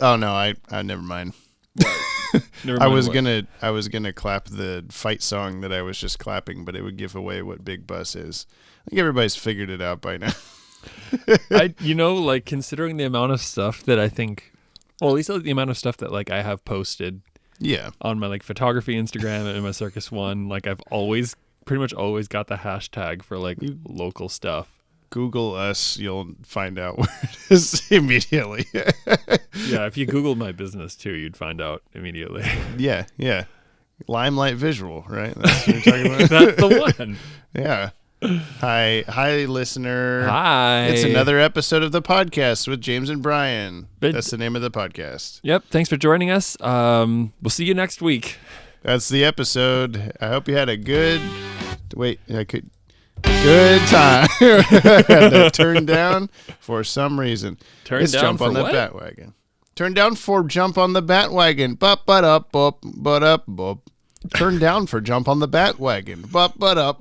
Oh no, I never mind. Never I mind was gonna clap the fight song that I was just clapping, but it would give away what Big Bus is. I think everybody's figured it out by now. like considering the amount of stuff that I think, well, at least the amount of stuff that like I have posted, on my like photography Instagram and my Circus One, like I've pretty much always got the hashtag for like local stuff. Google us, you'll find out where it is immediately. Yeah, if you Googled my business too, you'd find out immediately. Yeah. Limelight Visual, right? That's what you're talking about. That's the one. Yeah. Hi, listener. Hi. It's another episode of the podcast with James and Brian. That's the name of the podcast. Yep. Thanks for joining us. We'll see you next week. That's the episode. I hope you had a good time. I had that turned down for some reason. Let's jump on the Bat-Wagon. Turn down for jump on the Bat-Wagon. But-but-up-up-but-up-up. Turn down for jump on the Bat-Wagon. But-but-up.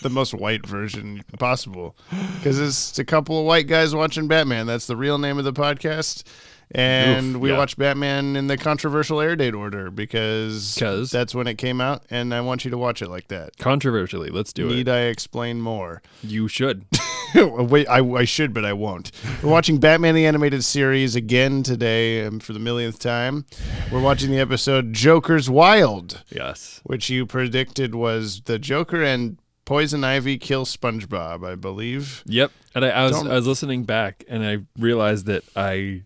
The most white version possible. Because it's a couple of white guys watching Batman. That's the real name of the podcast. And we watched Batman in the controversial airdate order because that's when it came out, and I want you to watch it like that. Controversially, let's do it. Need I explain more? You should. Wait, I should, but I won't. We're watching Batman the Animated Series again today for the millionth time. We're watching the episode Joker's Wild. Yes. Which you predicted was the Joker and Poison Ivy kill SpongeBob, I believe. Yep. And I was listening back, and I realized that I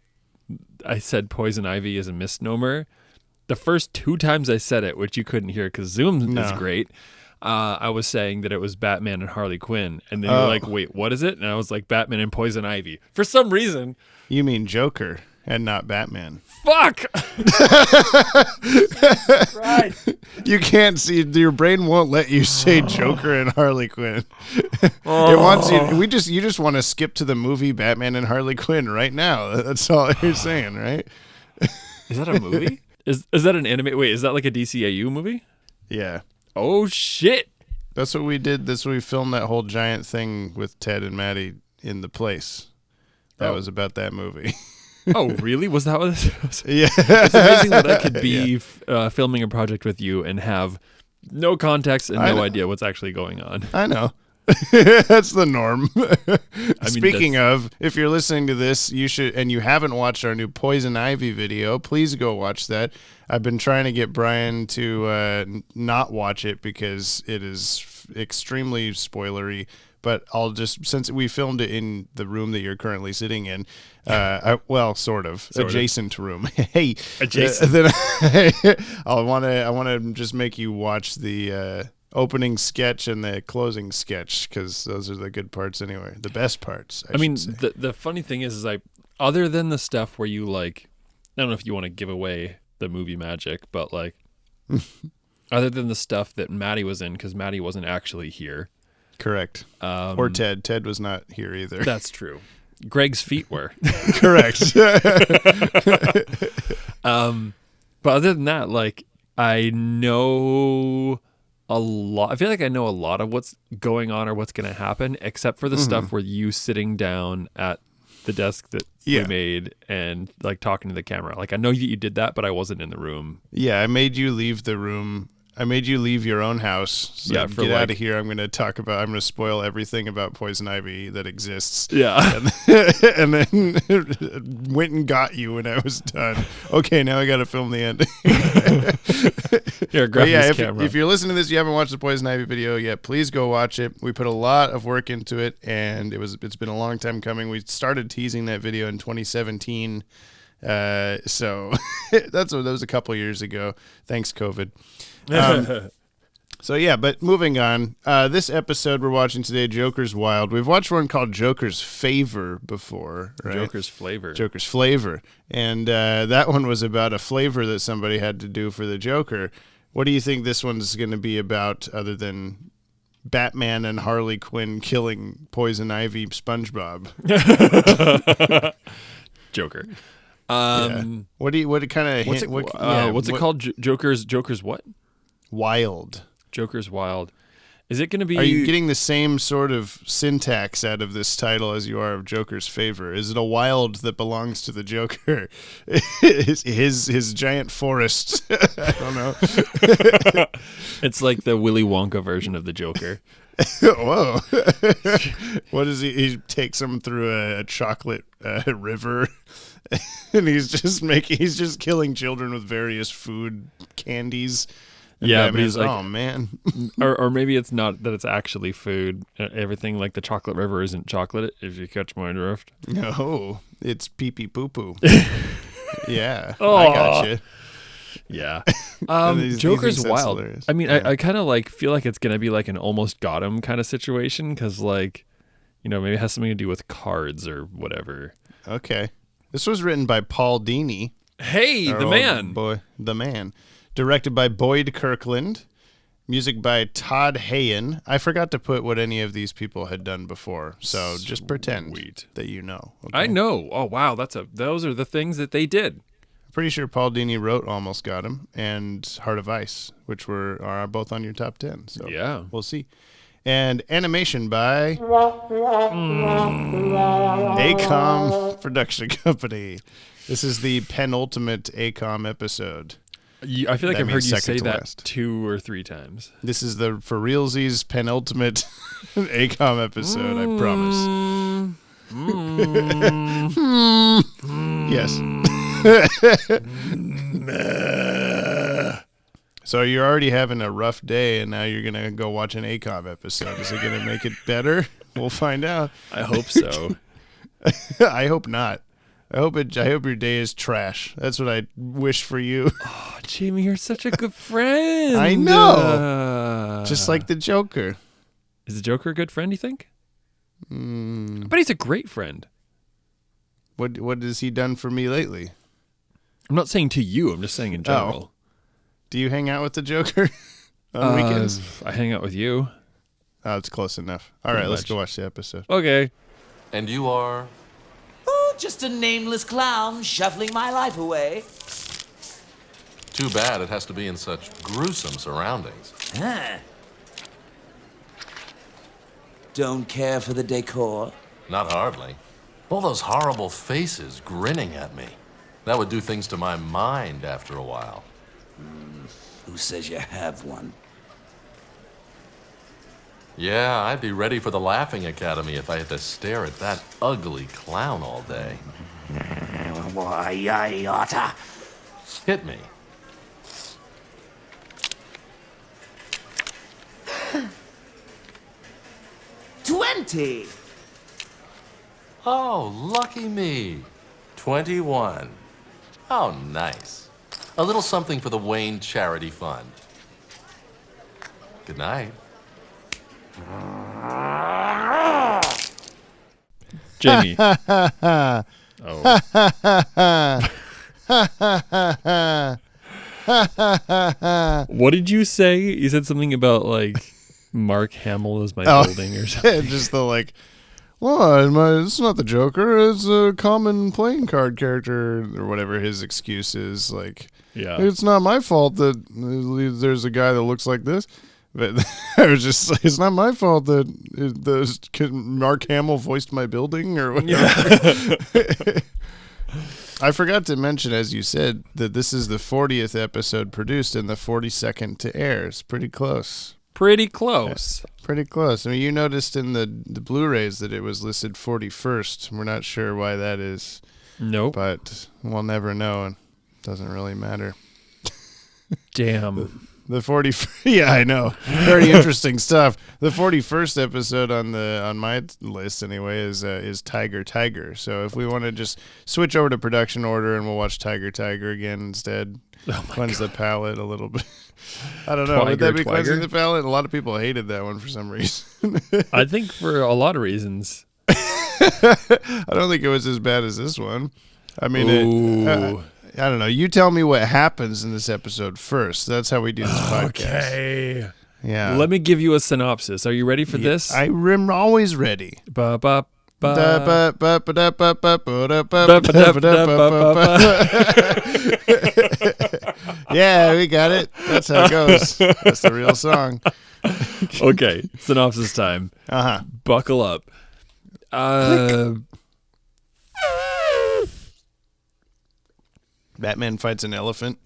said Poison Ivy is a misnomer. The first 2 times I said it, which you couldn't hear because Zoom is great, I was saying that it was Batman and Harley Quinn. And then you're like, wait, what is it? And I was like, Batman and Poison Ivy. For some reason. You mean Joker and not Batman. Fuck! Right. You can't see, your brain won't let you say Joker and Harley Quinn. It wants you. You just want to skip to the movie Batman and Harley Quinn right now. That's all you're saying, right? Is that a movie? Is that an anime? Wait, is that like a DCAU movie? Yeah. Oh shit! That's what we did. That's what we filmed that whole giant thing with Ted and Maddie in the place. That was about that movie. Oh, really? Was that what this was? Yeah. It's amazing that I could be filming a project with you and have no context and no idea what's actually going on. I know. That's the norm. Speaking of, if you're listening to this, you should, and you haven't watched our new Poison Ivy video, please go watch that. I've been trying to get Brian to not watch it because it is extremely spoilery. But I'll just, since we filmed it in the room that you're currently sitting in, sort of adjacent room. Hey, adjacent. Then I want to just make you watch the opening sketch and the closing sketch because those are the good parts anyway, the best parts. I mean, the funny thing is other than the stuff where you like, I don't know if you want to give away the movie magic, but like, other than the stuff that Maddie was in, because Maddie wasn't actually here. Correct. Or Ted. Ted was not here either. That's true. Greg's feet were. Correct. But other than that, like, I know a lot. I feel like I know a lot of what's going on or what's going to happen, except for the stuff where you sitting down at the desk that we made and like talking to the camera. Like, I know that you did that, but I wasn't in the room. Yeah, I made you leave the room. I made you leave your own house. So get out of here. I'm going to spoil everything about Poison Ivy that exists. Yeah. And then went and got you when I was done. Okay, now I got to film the ending. Here, grab this camera. If you're listening to this, you haven't watched the Poison Ivy video yet, please go watch it. We put a lot of work into it, and it's been a long time coming. We started teasing that video in 2017. So that was a couple years ago. Thanks, COVID. But moving on. This episode we're watching today, Joker's Wild. We've watched one called Joker's Favor before, right? Joker's Flavor. And that one was about a flavor that somebody had to do for the Joker. What do you think this one's going to be about other than Batman and Harley Quinn killing Poison Ivy SpongeBob? Joker. What kind of hint? What's it called? Joker's what? Wild. Joker's Wild. Is it going to be... Are you getting the same sort of syntax out of this title as you are of Joker's favor? Is it a wild that belongs to the Joker? his giant forest? I don't know. It's like the Willy Wonka version of the Joker. Whoa. What is he? He takes him through a chocolate river, and he's just killing children with various food candies. Yeah, but he's like, oh man. or maybe it's not that it's actually food. Everything like the chocolate river isn't chocolate, if you catch my drift. No, it's pee pee poo poo. Yeah, oh. I gotcha. Yeah. Joker's wild. Hilarious. I mean, yeah. I kind of like feel like it's going to be like an almost got him kind of situation because like, maybe it has something to do with cards or whatever. Okay. This was written by Paul Dini. Hey, the man. The man. Directed by Boyd Kirkland. Music by Todd Hayen. I forgot to put what any of these people had done before, so just pretend that you know. Okay? I know. Oh, wow. Those are the things that they did. Pretty sure Paul Dini wrote Almost Got Him and Heart of Ice, which are both on your top 10. So yeah, we'll see. And animation by ACOM Production Company. This is the penultimate ACOM episode. I feel like I've heard you say that 2 or 3 times. This is the for realsies penultimate ACOM episode, I promise. Yes. So you're already having a rough day, and now you're going to go watch an ACOM episode. Is it going to make it better? We'll find out. I hope so. I hope not. I hope your day is trash. That's what I wish for you. Oh, Jamie, you're such a good friend. I know. Just like the Joker. Is the Joker a good friend, you think? But he's a great friend. What has he done for me lately? I'm not saying to you. I'm just saying in general. Oh. Do you hang out with the Joker on weekends? I hang out with you. Oh, it's close enough. All right, let's go watch the episode. Okay. And you are? Oh, just a nameless clown shuffling my life away. Too bad it has to be in such gruesome surroundings. Huh. Don't care for the decor? Not hardly. All those horrible faces grinning at me. That would do things to my mind after a while. Who says you have one? Yeah, I'd be ready for the Laughing Academy if I had to stare at that ugly clown all day. Why, I oughta. Hit me. $20. Oh, lucky me. 21. Oh, nice. A little something for the Wayne Charity Fund. Good night. Jamie. What did you say? You said something about like Mark Hamill is my building or something. Just the like, well, it's not the Joker. It's a common playing card character or whatever his excuse is. Like, yeah, it's not my fault that there's a guy that looks like this. But I was just like, it's not my fault that Mark Hamill voiced my building or whatever. Yeah. I forgot to mention, as you said, that this is the 40th episode produced and the 42nd to air. It's pretty close. Pretty close. Yeah, pretty close. I mean, you noticed in the Blu-rays that it was listed 41st. We're not sure why that is. Nope. But we'll never know, and it doesn't really matter. Damn. The 40th, yeah, I know. Very interesting stuff. The 41st episode on my list anyway is Tiger. So if we want to just switch over to production order and we'll watch Tiger again instead, cleanse the palate a little bit. I don't know. Would that be cleansing the palate? A lot of people hated that one for some reason. I think for a lot of reasons. I don't think it was as bad as this one. I mean, I don't know. You tell me what happens in this episode first. That's how we do this podcast. Okay. Yeah. Let me give you a synopsis. Are you ready for this? I'm always ready. Yeah, we got it. That's how it goes. That's the real song. Okay, synopsis time. Buckle up. Batman fights an elephant.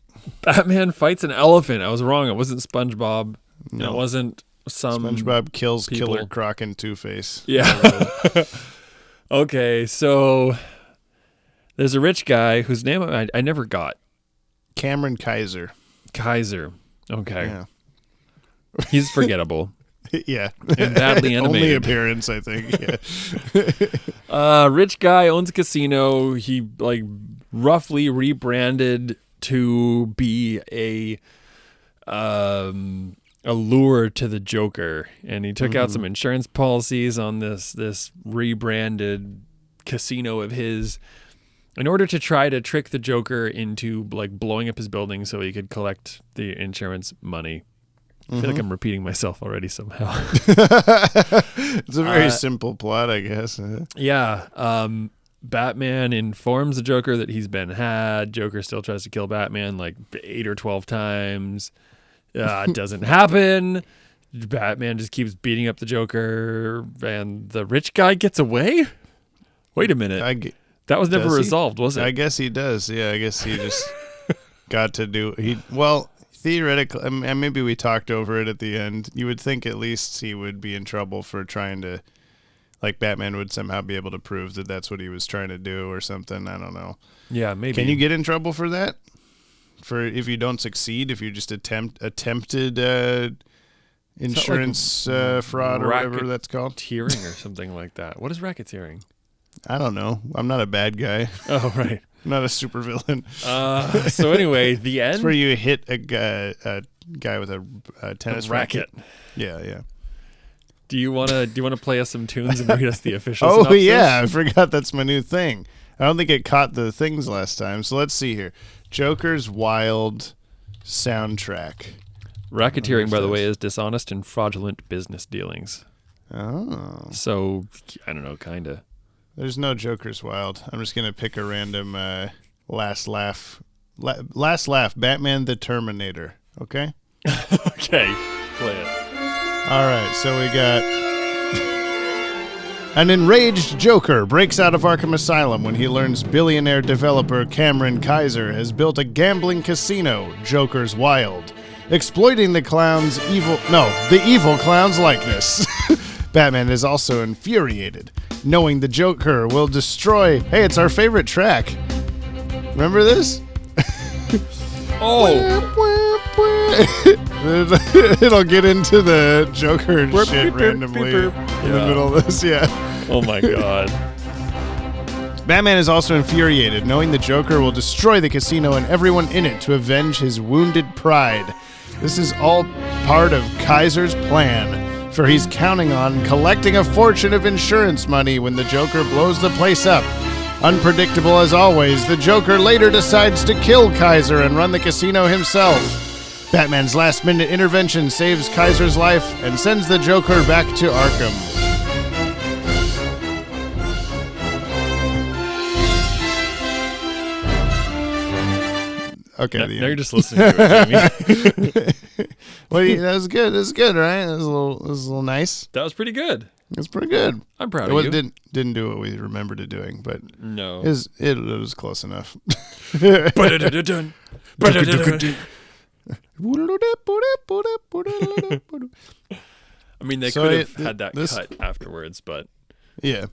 Batman fights an elephant. I was wrong. It wasn't SpongeBob. No. It wasn't some SpongeBob kills people. Killer Croc and Two-Face. Yeah. Okay, so there's a rich guy whose name I never got. Cameron Kaiser. Okay. Yeah. He's forgettable. Yeah. And badly animated. Only appearance, I think. Yeah. Rich guy owns a casino. He roughly rebranded to be a lure to the Joker, and he took out some insurance policies on this rebranded casino of his in order to try to trick the Joker into blowing up his building so he could collect the insurance money. I feel like I'm repeating myself already somehow. It's a very simple plot, I guess. Yeah. Batman informs the Joker that he's been had. Joker still tries to kill Batman 8 or 12 times. It doesn't happen. Batman just keeps beating up the Joker, and the rich guy gets away? Wait a minute. That was never resolved, was it? I guess he does. Yeah, I guess he just got to do... Theoretically, maybe we talked over it at the end. You would think at least he would be in trouble for trying to... Batman would somehow be able to prove that that's what he was trying to do or something. I don't know. Yeah, maybe. Can you get in trouble for that? For if you don't succeed, if you just attempted insurance fraud or whatever that's called? Racketeering or something like that. What is racketeering? I don't know. I'm not a bad guy. Oh, right. I'm not a supervillain. So anyway, the end. It's where you hit a guy with a tennis racket. Yeah. Do you want to play us some tunes and read us the official Oh, synopsis? yeah. I forgot that's my new thing. I don't think it caught the things last time. So let's see here. Joker's Wild soundtrack. Racketeering, by the way, is dishonest and fraudulent business dealings. Oh. So, I don't know, kind of. There's no Joker's Wild. I'm just going to pick a random last laugh. Last laugh. Batman the Terminator. Okay? Okay. Play it. All right, so we got... An enraged Joker breaks out of Arkham Asylum when he learns billionaire developer Cameron Kaiser has built a gambling casino, Joker's Wild, exploiting the evil clown's likeness. Batman is also infuriated, knowing the Joker will destroy... Hey, it's our favorite track. Remember this? It'll get into the Joker shit randomly in the middle of this, yeah. Oh my god. Batman is also infuriated, knowing the Joker will destroy the casino and everyone in it to avenge his wounded pride. This is all part of Kaiser's plan, for he's counting on collecting a fortune of insurance money when the Joker blows the place up. Unpredictable as always, the Joker later decides to kill Kaiser and run the casino himself. Batman's last-minute intervention saves Kaiser's life and sends the Joker back to Arkham. Okay, now you're just listening to it, Jamie. That was good. That was good, right? That was a little nice. That was pretty good. It's pretty good. I'm proud of you. Didn't do what we remembered it doing, but no, it was close enough. I mean, they could have had that cut afterwards, but yeah,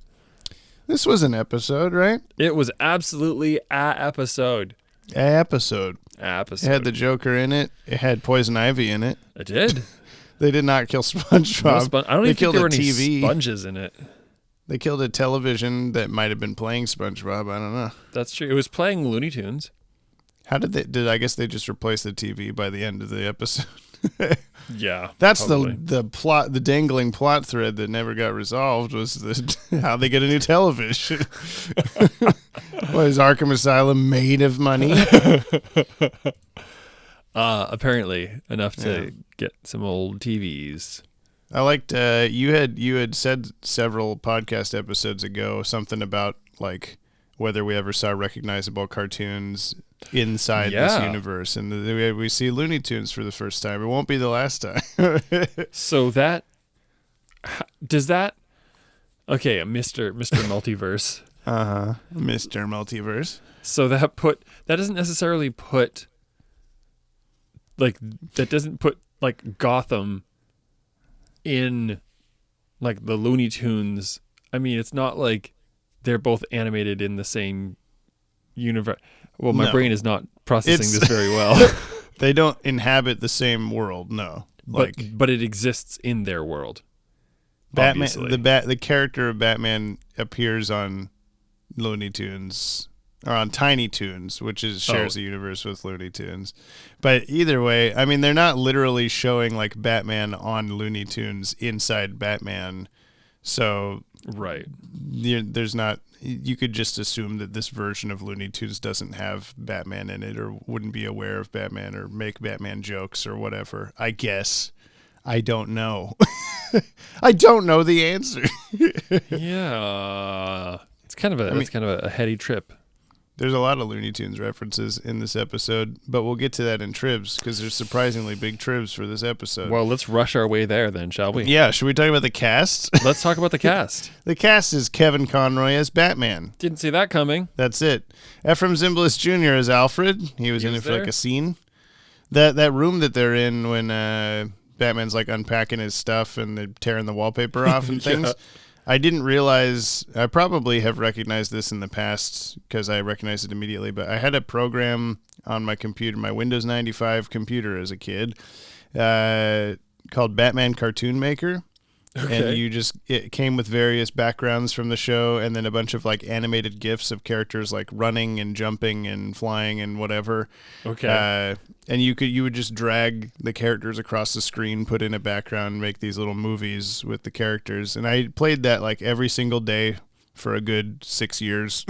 this was an episode, right? It was absolutely a episode. Episode. It had the Joker in it. It had Poison Ivy in it. It did. They did not kill SpongeBob. I don't even think there were any sponges in it. They killed a television that might have been playing SpongeBob. I don't know. That's true. It was playing Looney Tunes. How did they? I guess they just replaced the TV by the end of the episode. Yeah, that's probably. the plot. The dangling plot thread that never got resolved was how they get a new television. What is Arkham Asylum made of money? Apparently enough to get some old TVs. I liked you had said several podcast episodes ago something about like whether we ever saw recognizable cartoons inside this universe. And we see Looney Tunes for the first time. It won't be the last time. So does that... Okay, Mr. Multiverse. Mr. Multiverse. So that doesn't necessarily put... that doesn't put Gotham in the Looney Tunes. I mean, it's not like they're both animated in the same universe. Well, my brain is not processing this very well. They don't inhabit the same world, no. But it exists in their world. Batman, obviously. the character of Batman appears on Looney Tunes, or on Tiny Toons, which shares a universe with Looney Tunes. But either way, I mean, they're not literally showing Batman on Looney Tunes inside Batman. So right, there's not. You could just assume that this version of Looney Tunes doesn't have Batman in it, or wouldn't be aware of Batman, or make Batman jokes or whatever. I guess. I don't know. I don't know the answer. Yeah, it's kind of a heady trip. There's a lot of Looney Tunes references in this episode, but we'll get to that in Tribs, because there's surprisingly big Tribs for this episode. Well, let's rush our way there then, shall we? Yeah, should we talk about the cast? Let's talk about the cast. The cast is Kevin Conroy as Batman. Didn't see that coming. That's it. Ephraim Zimbalist Jr. as Alfred. He was in it for a scene. That room that they're in when Batman's unpacking his stuff and they're tearing the wallpaper off and things. Yeah. I didn't realize, I probably have recognized this in the past because I recognized it immediately, but I had a program on my computer, my Windows 95 computer as a kid, called Batman Cartoon Maker. Okay. And it came with various backgrounds from the show, and then a bunch of animated GIFs of characters running and jumping and flying and whatever. Okay. And you would just drag the characters across the screen, put in a background, make these little movies with the characters. And I played that every single day for a good 6 years.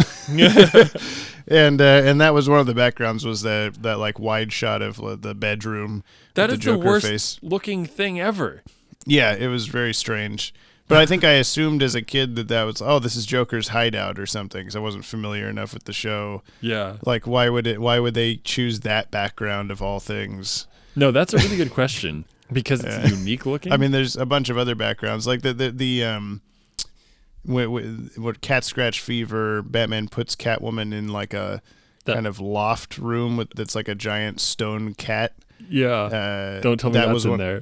And that was one of the backgrounds, was that wide shot of the bedroom. That is the Joker the worst face. Looking thing ever. Yeah, it was very strange. But I think I assumed as a kid that was, this is Joker's hideout or something, because I wasn't familiar enough with the show. Yeah. Why would they choose that background of all things? No, that's a really good question, because it's unique looking. I mean, there's a bunch of other backgrounds, like what Cat Scratch Fever, Batman puts Catwoman in kind of loft room that's a giant stone cat. Yeah. Don't tell me that's in there.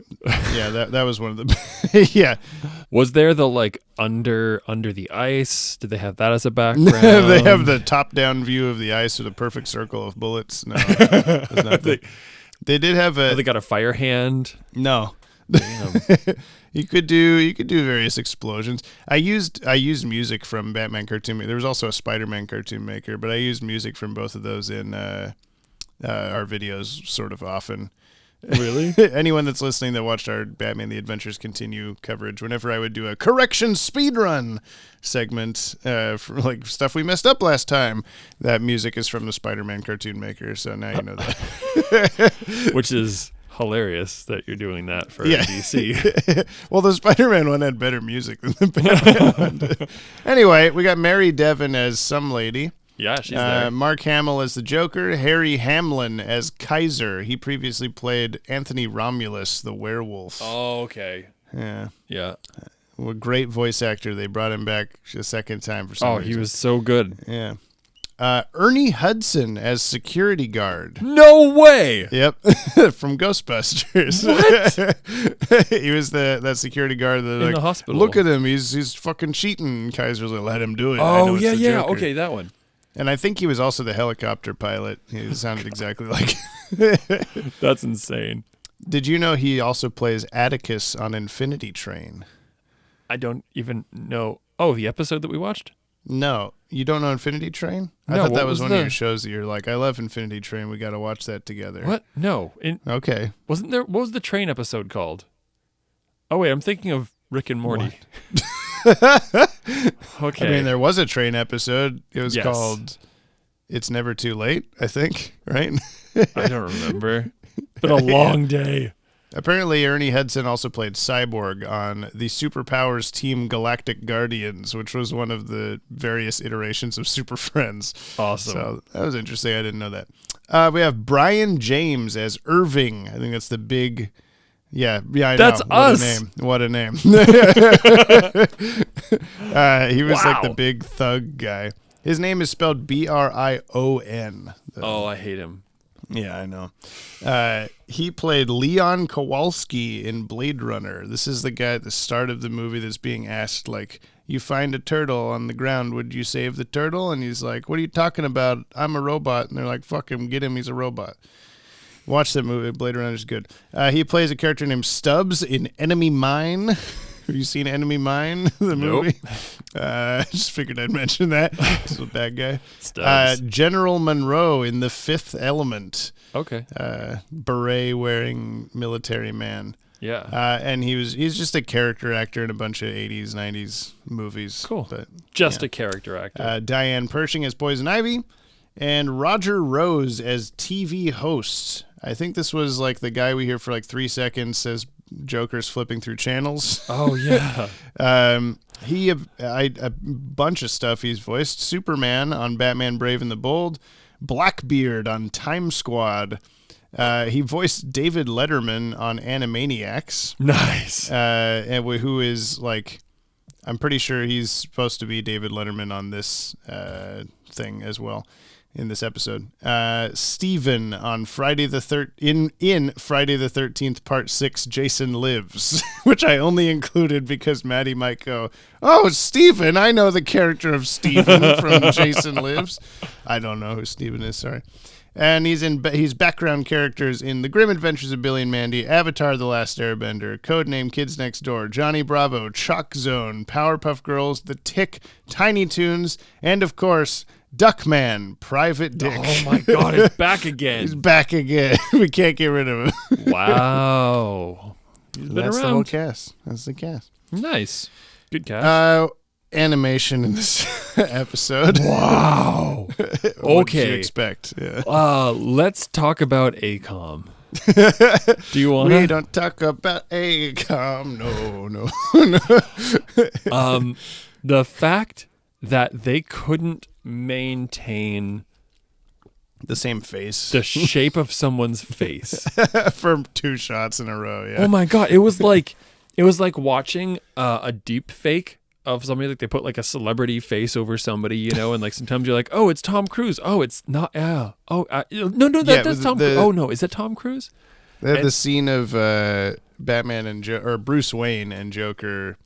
Yeah, that was one of the... Yeah. Was there the, under the ice? Did they have that as a background? They have the top-down view of the ice with a perfect circle of bullets. No. They did have a... They got a fire hand? No. Damn. You could do various explosions. I used music from Batman Cartoon Maker. There was also a Spider-Man Cartoon Maker, but I used music from both of those in... our videos sort of often. Really? Anyone that's listening that watched our Batman The Adventures Continue coverage, whenever I would do a correction speedrun segment for stuff we messed up last time, that music is from the Spider-Man Cartoon Maker, so now you know that. Which is hilarious that you're doing that for DC. Well, the Spider-Man one had better music than the Batman one did. Anyway, we got Mary Devon as some lady. Yeah, she's there. Mark Hamill as the Joker. Harry Hamlin as Kaiser. He previously played Anthony Romulus, the werewolf. Oh, okay. Yeah. What a great voice actor. They brought him back a second time for some reason. He was so good. Yeah. Ernie Hudson as security guard. No way! Yep. From Ghostbusters. What? He was that security guard that in the hospital. Look at him. He's fucking cheating. Kaiser's like, let him do it. Oh, yeah. Okay, that one. And I think he was also the helicopter pilot. He sounded exactly like... That's insane. Did you know he also plays Atticus on Infinity Train? I don't even know. Oh, the episode that we watched? No. You don't know Infinity Train? I thought that was one of your shows that you're like, I love Infinity Train. We got to watch that together. What? No. Okay. Wasn't there... What was the train episode called? Oh, wait. I'm thinking of Rick and Morty. Okay. I mean, there was a train episode. It was called It's Never Too Late, I think, right? I don't remember. It's been a long day. Apparently, Ernie Hudson also played Cyborg on the Superpowers Team Galactic Guardians, which was one of the various iterations of Super Friends. Awesome. So that was interesting. I didn't know that. We have Brian James as Irving. I think that's the big... Yeah, I That's know. us. What a name. He was like the big thug guy. His name is spelled Brion. Oh, I hate him. Yeah, I know. He played Leon Kowalski in Blade Runner. This is the guy at the start of the movie that's being asked, like, you find a turtle on the ground, would you save the turtle? And he's like, what are you talking about? I'm a robot. And they're like, fuck him, get him, he's a robot. Watch that movie. Blade Runner is good. He plays a character named Stubbs in Enemy Mine. Have you seen Enemy Mine, the movie? I just figured I'd mention that. He's a bad guy. Stubbs. General Monroe in The Fifth Element. Okay. Beret-wearing military man. Yeah. And he's just a character actor in a bunch of 80s, 90s movies. Cool. But, just a character actor. Diane Pershing as Poison Ivy. And Roger Rose as TV host. I think this was like the guy we hear for like 3 seconds says Joker's flipping through channels. Oh, yeah. A bunch of stuff he's voiced. Superman on Batman Brave and the Bold. Blackbeard on Time Squad. He voiced David Letterman on Animaniacs. Nice. And who is like, I'm pretty sure he's supposed to be David Letterman on this thing as well. In this episode, Steven on Friday the in Friday the 13th Part 6, Jason Lives, which I only included because Maddie might go, oh, Steven, I know the character of Steven from Jason Lives. I don't know who Steven is, sorry. And he's background characters in The Grim Adventures of Billy and Mandy, Avatar: The Last Airbender, Codename Kids Next Door, Johnny Bravo, Chalk Zone, Powerpuff Girls, The Tick, Tiny Toons, and of course, Duckman, Private Dick. Oh my God, he's back again. He's back again. We can't get rid of him. Wow. He's been That's around. the whole cast. That's the cast. Nice. Good cast. Animation in this episode. Wow. What did you Okay. expect? Yeah. Let's talk about ACOM. Do you want We to? don't talk about ACOM. No. The fact that they couldn't maintain The same face the shape of someone's face. for 2 shots in a row. Yeah. Oh my God. It was like watching a deep fake of somebody. Like they put like a celebrity face over somebody, you know, and like sometimes you're like, oh, it's Tom Cruise. Oh, it's not. No, that's Tom Cruise. Oh no, is that Tom Cruise? They had the scene of Batman and or Bruce Wayne and Joker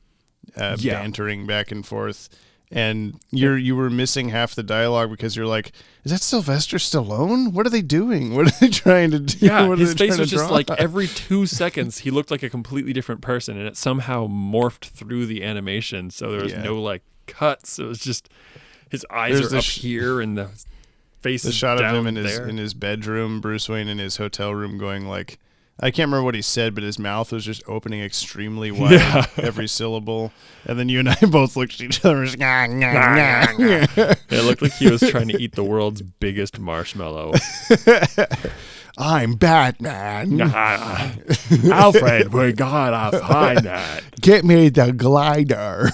bantering back and forth. And you were missing half the dialogue because you're like, is that Sylvester Stallone? What are they doing? What are they trying to do? Yeah, what his face was just like every 2 seconds he looked like a completely different person, and it somehow morphed through the animation. So there was no like cuts. It was just his eyes are up here and the face is shot down of him there. in his bedroom, Bruce Wayne in his hotel room going like, I can't remember what he said, but his mouth was just opening extremely wide every syllable. And then you and I both looked at each other and It looked like he was trying to eat the world's biggest marshmallow. I'm Batman. Alfred, we gotta find that. Get me the glider.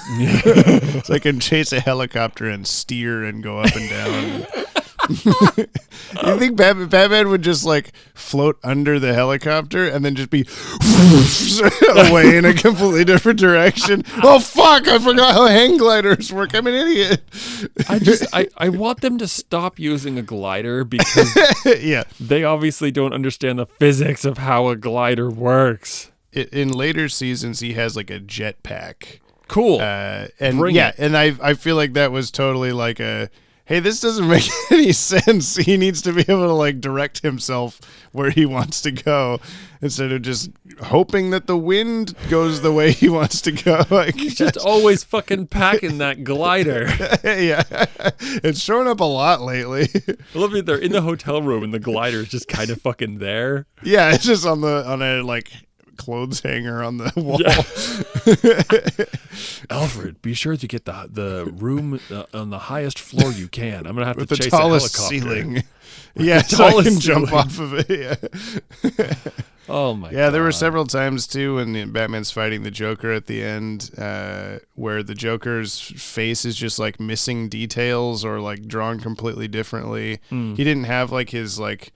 So I can chase a helicopter and steer and go up and down. You think Batman would just like float under the helicopter and then just be away in a completely different direction? Oh fuck, I forgot how hang gliders work. I'm an idiot. I want them to stop using a glider because they obviously don't understand the physics of how a glider works. In later seasons he has like a jetpack. Cool. And I feel like that was totally like a, hey, this doesn't make any sense. He needs to be able to like direct himself where he wants to go instead of just hoping that the wind goes the way he wants to go. He's just always fucking packing that glider. Yeah, it's showing up a lot lately. I love it. They're in the hotel room and the glider is just kind of fucking there. Yeah, it's just on a like clothes hanger on the wall. Alfred, be sure to get the room on the highest floor you can. I'm gonna have With to the chase tallest a helicopter. ceiling. Yeah, so I can jump off of it. Yeah. Oh my god. Yeah, there were several times too when Batman's fighting the Joker at the end, where the Joker's face is just like missing details or like drawn completely differently. He didn't have like his like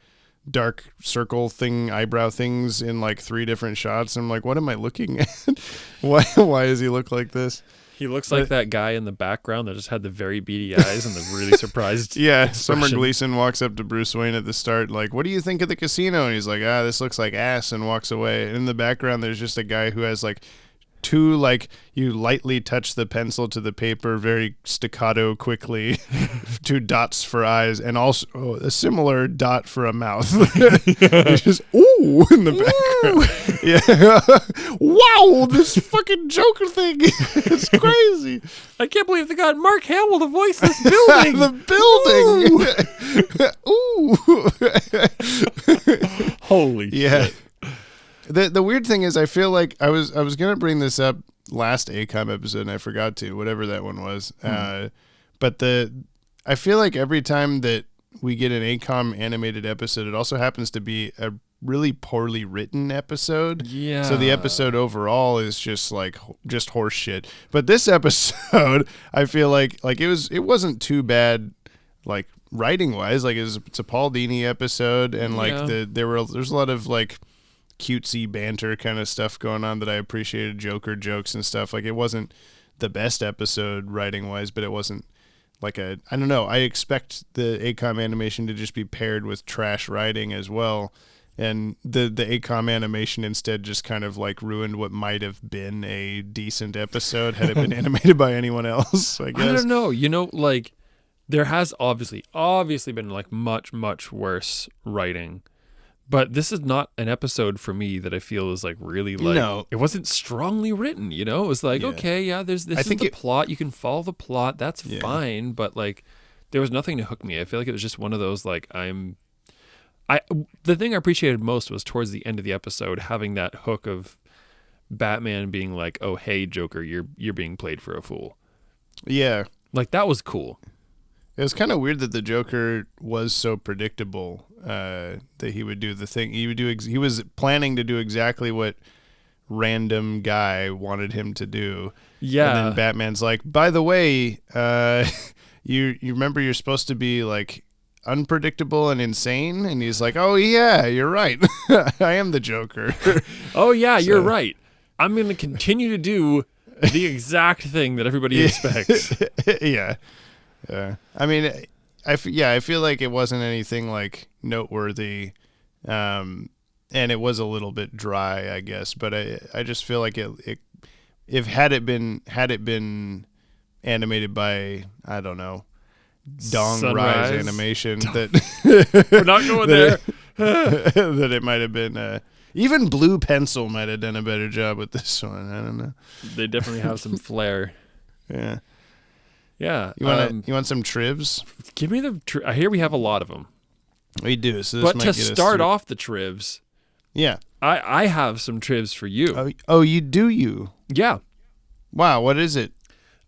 dark circle thing, eyebrow things in like 3 different shots. I'm like, what am I looking at? Why does he look like this? He looks like that guy in the background that just had the very beady eyes and the really surprised. Yeah, expression. Summer Gleason walks up to Bruce Wayne at the start, like, what do you think of the casino? And he's like, this looks like ass, and walks away. And in the background, there's just a guy who has like 2, like, you lightly touch the pencil to the paper very staccato quickly, 2 dots for eyes, and also a similar dot for a mouth. It's just, ooh, in the background. Yeah. Wow, this fucking Joker thing. It's crazy. I can't believe they got Mark Hamill to voice this building. The building. Ooh. Holy shit. The weird thing is, I feel like I was gonna bring this up last ACOM episode and I forgot to, whatever that one was. But I feel like every time that we get an ACOM animated episode, it also happens to be a really poorly written episode. Yeah. So the episode overall is just horse shit. But this episode, I feel like it wasn't too bad, like writing wise. Like it's a Paul Dini episode, and like there's a lot of like cutesy banter kind of stuff going on that I appreciated, Joker jokes and stuff. Like it wasn't the best episode writing wise, but it wasn't like I don't know. I expect the ACOM animation to just be paired with trash writing as well. And the ACOM animation instead just kind of like ruined what might have been a decent episode had it been animated by anyone else, I guess. I don't know. You know, like there has obviously been like much, much worse writing. But this is not an episode for me that I feel is like really like, no. It wasn't strongly written, you know? It was like, this is the plot. You can follow the plot. That's fine. But like, there was nothing to hook me. I feel like it was just one of those, like, the thing I appreciated most was towards the end of the episode, having that hook of Batman being like, oh, hey, Joker, you're being played for a fool. Yeah. Like, that was cool. It was kind of weird that the Joker was so predictable, that he would do the thing. He was planning to do exactly what random guy wanted him to do. Yeah. And then Batman's like, by the way, you remember you're supposed to be like unpredictable and insane? And he's like, oh yeah, you're right. I am the Joker. Oh yeah, you're right. I'm going to continue to do the exact thing that everybody expects. Yeah. I mean, I feel like it wasn't anything like noteworthy, and it was a little bit dry, I guess. But I just feel like it had it been animated by, I don't know, Rise Animation, that we're not going there. That it might have been. Even Blue Pencil might have done a better job with this one. I don't know. They definitely have some flair. Yeah. Yeah. You want some trivs? Give me the. I hear we have a lot of them. We do. So this but might to get us start through. off the trivs, yeah, I have some trivs for you. Oh, you do you? Yeah. Wow. What is it?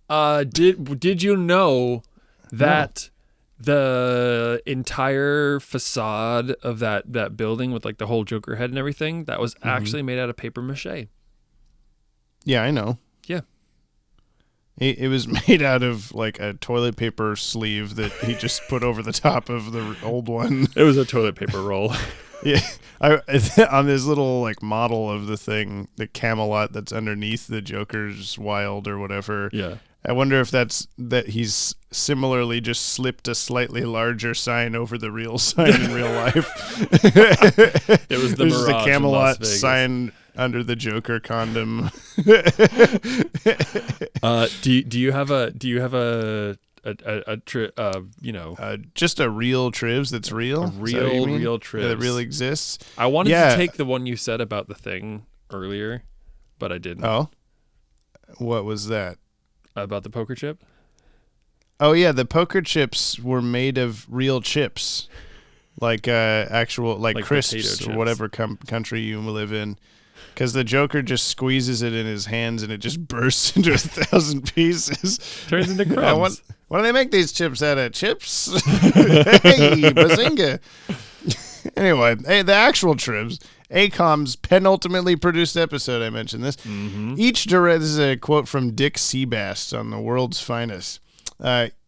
Did you know that the entire facade of that building with like the whole Joker head and everything, that was actually made out of paper mache? Yeah, I know. Yeah. It was made out of like a toilet paper sleeve that he just put over the top of the old one. It was a toilet paper roll. Yeah, on this little like model of the thing, the Camelot that's underneath the Joker's Wild or whatever. Yeah. I wonder if that he's similarly just slipped a slightly larger sign over the real sign in real life. It was the Mirage, the Camelot in Las Vegas. sign under the Joker condom. Do you have a just a real trivs that's real? A real trivs that really exists? I wanted to take the one you said about the thing earlier, but I didn't. Oh, what was that? About the poker chip? Oh yeah, the poker chips were made of real chips, like actual like crisps potato or chips. whatever country you live in. because the Joker just squeezes it in his hands and it just bursts into 1,000 pieces. Turns into crumbs. Why do they make these chips out of? Chips? Hey, bazinga. Anyway, hey, the actual Tribs, ACOM's penultimately produced episode, I mentioned this. Mm-hmm. This is a quote from Dick Seabass on The World's Finest.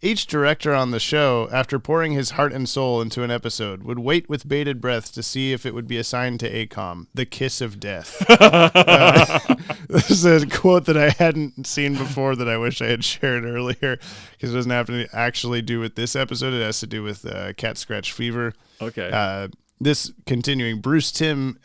Each director on the show, after pouring his heart and soul into an episode, would wait with bated breath to see if it would be assigned to ACOM, the kiss of death. This is a quote that I hadn't seen before that I wish I had shared earlier, because it doesn't have to actually do with this episode. It has to do with Cat Scratch Fever. Okay. This continuing, Bruce Timm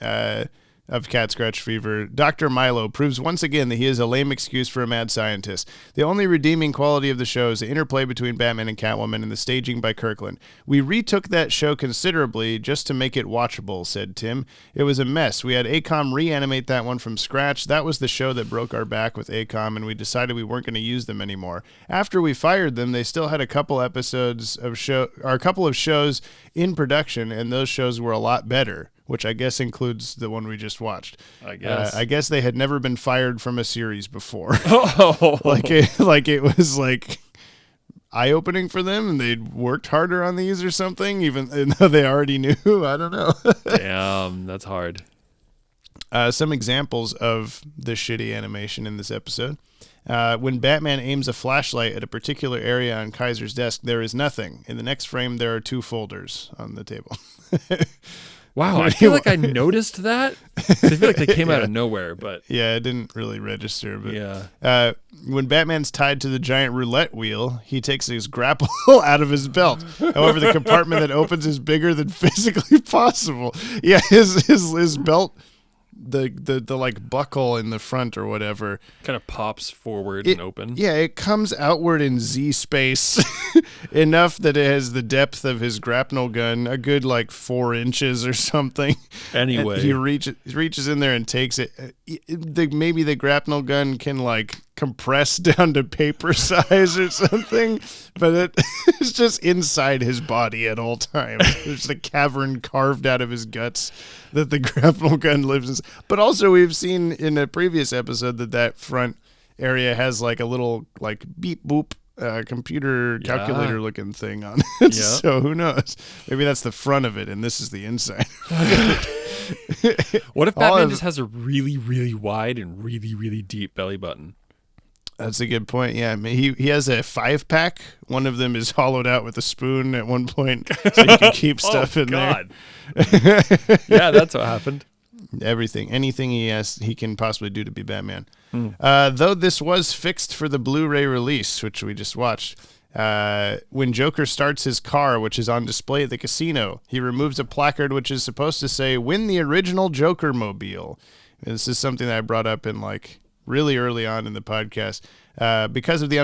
of Cat Scratch Fever, Dr. Milo proves once again that he is a lame excuse for a mad scientist. The only redeeming quality of the show is the interplay between Batman and Catwoman and the staging by Kirkland. We retook that show considerably just to make it watchable, said Tim. It was a mess. We had ACOM reanimate that one from scratch. That was the show that broke our back with ACOM, and we decided we weren't going to use them anymore. After we fired them, they still had a couple of shows in production, and those shows were a lot better, which I guess includes the one we just watched. I guess. I guess they had never been fired from a series before. Oh. it was like eye-opening for them, and they'd worked harder on these or something, even though they already knew. I don't know. Damn, that's hard. Some examples of the shitty animation in this episode. When Batman aims a flashlight at a particular area on Kaiser's desk, there is nothing. In the next frame, there are 2 folders on the table. Wow, I feel like I noticed that. I feel like they came out of nowhere, but yeah, it didn't really register. But yeah. When Batman's tied to the giant roulette wheel, he takes his grapple out of his belt. However, the compartment that opens is bigger than physically possible. Yeah, his belt, the like buckle in the front or whatever, kind of pops forward and open. Yeah, it comes outward in Z space enough that it has the depth of his grapnel gun, a good like 4 inches or something. Anyway, and he reaches in there and takes it. Maybe the grapnel gun can like compress down to paper size or something, but it's just inside his body at all times. There's a cavern carved out of his guts that the grapnel gun lives in. But also we've seen in a previous episode that front area has like a little like beep boop computer calculator looking thing on it. Yeah. So who knows? Maybe that's the front of it and this is the inside. What if Batman just has a really, really wide and really, really deep belly button? That's a good point. Yeah, I mean, he has a 5-pack. One of them is hollowed out with a spoon at one point, so you can keep stuff in there. Yeah, that's what happened. Anything he can possibly do to be Batman. Though this was fixed for the Blu-ray release, which we just watched. When Joker starts his car, which is on display at the casino, he removes a placard which is supposed to say, "Win the original Joker-mobile." This is something that I brought up in like really early on in the podcast. Because of the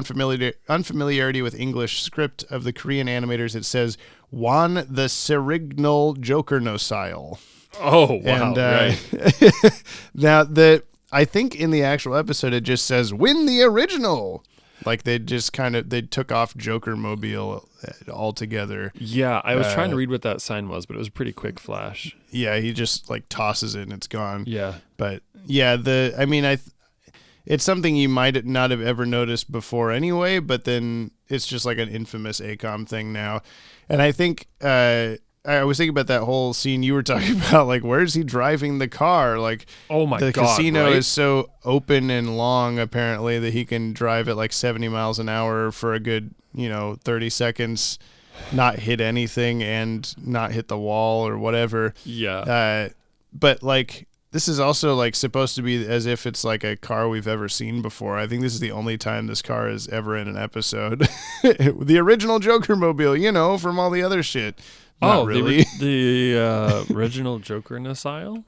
unfamiliarity with English script of the Korean animators, it says, "Won the Cirignal Jokernocile." Oh, wow. And, right. Now, I think in the actual episode, it just says, "Win the original." Like they took off Joker Mobile altogether. Yeah, I was trying to read what that sign was, but it was a pretty quick flash. Yeah, he just like tosses it and it's gone. Yeah. But yeah, it's something you might not have ever noticed before anyway, but then it's just like an infamous ACOM thing now. And I think I was thinking about that whole scene you were talking about, like, where's he driving the car? Like, oh my God, the casino right? is so open and long, apparently, that he can drive at like 70 miles an hour for a good, 30 seconds, not hit anything and not hit the wall or whatever. Yeah. But like, this is also like supposed to be as if it's like a car we've ever seen before. I think this is the only time this car is ever in an episode. The original Joker mobile, from all the other shit. Not really. The original Jokernocile?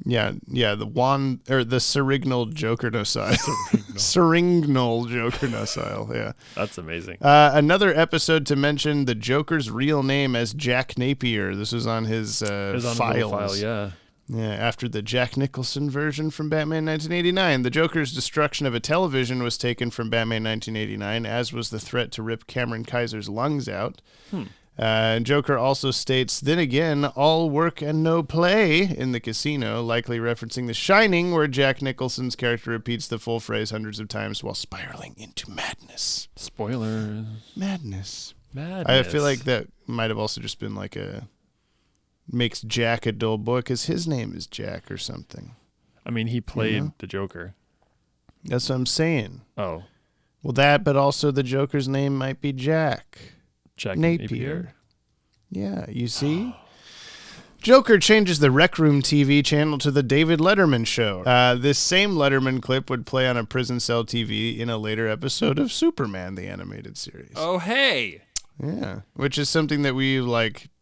Yeah, the Cirignal Jokernocile. Cirignal Jokernocile, yeah. That's amazing. Another episode to mention the Joker's real name as Jack Napier. This was on his files. File, yeah. Yeah, after the Jack Nicholson version from Batman 1989, the Joker's destruction of a television was taken from Batman 1989, as was the threat to rip Cameron Kaiser's lungs out. Joker also states, then again, all work and no play in the casino, likely referencing The Shining, where Jack Nicholson's character repeats the full phrase hundreds of times while spiraling into madness. Spoilers. Madness. Madness. I feel like that might have also just been like makes Jack a dull boy because his name is Jack or something. I mean, he played the Joker. That's what I'm saying. Oh. Well, that, but also the Joker's name might be Jack. Jack Napier. Yeah, you see? Joker changes the Rec Room TV channel to the David Letterman show. This same Letterman clip would play on a prison cell TV in a later episode of Superman, the animated series. Oh, hey! Yeah, which is something that we,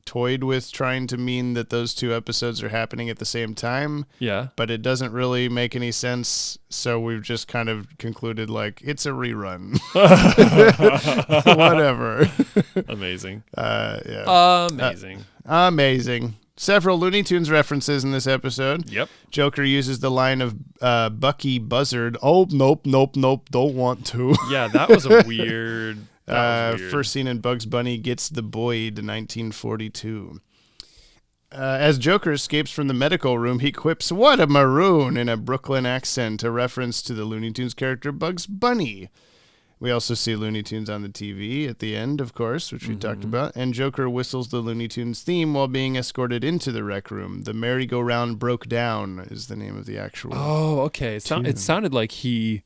toyed with, trying to mean that those two episodes are happening at the same time. Yeah. But it doesn't really make any sense, so we've just kind of concluded, it's a rerun. Whatever. Amazing. Yeah. Amazing. Amazing. Several Looney Tunes references in this episode. Yep. Joker uses the line of Bucky Buzzard, oh, nope, don't want to. Yeah, that was a weird... First seen in Bugs Bunny Gets the Boyd, 1942. As Joker escapes from the medical room, he quips, what a maroon, in a Brooklyn accent, a reference to the Looney Tunes character Bugs Bunny. We also see Looney Tunes on the TV at the end, of course, which we talked about, and Joker whistles the Looney Tunes theme while being escorted into the rec room. The merry-go-round broke down is the name of the actual Oh, okay. tune. It sounded like he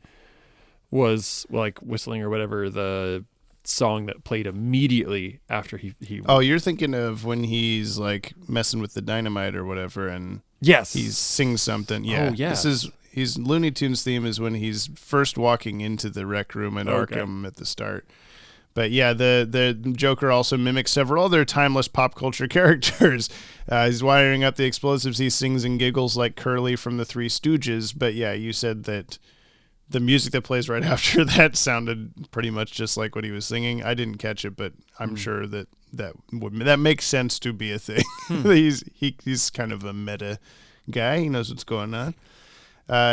was, whistling or whatever, the song that played immediately after he Oh, you're thinking of when he's messing with the dynamite or whatever, and yes, he sings something. Yeah. Oh, yeah. He's Looney Tunes theme is when he's first walking into the rec room at Arkham at the start. But yeah, the Joker also mimics several other timeless pop culture characters. He's wiring up the explosives. He sings and giggles like Curly from the Three Stooges. But yeah, you said that the music that plays right after that sounded pretty much just like what he was singing. I didn't catch it, but I'm sure that makes sense to be a thing. He's kind of a meta guy. He knows what's going on.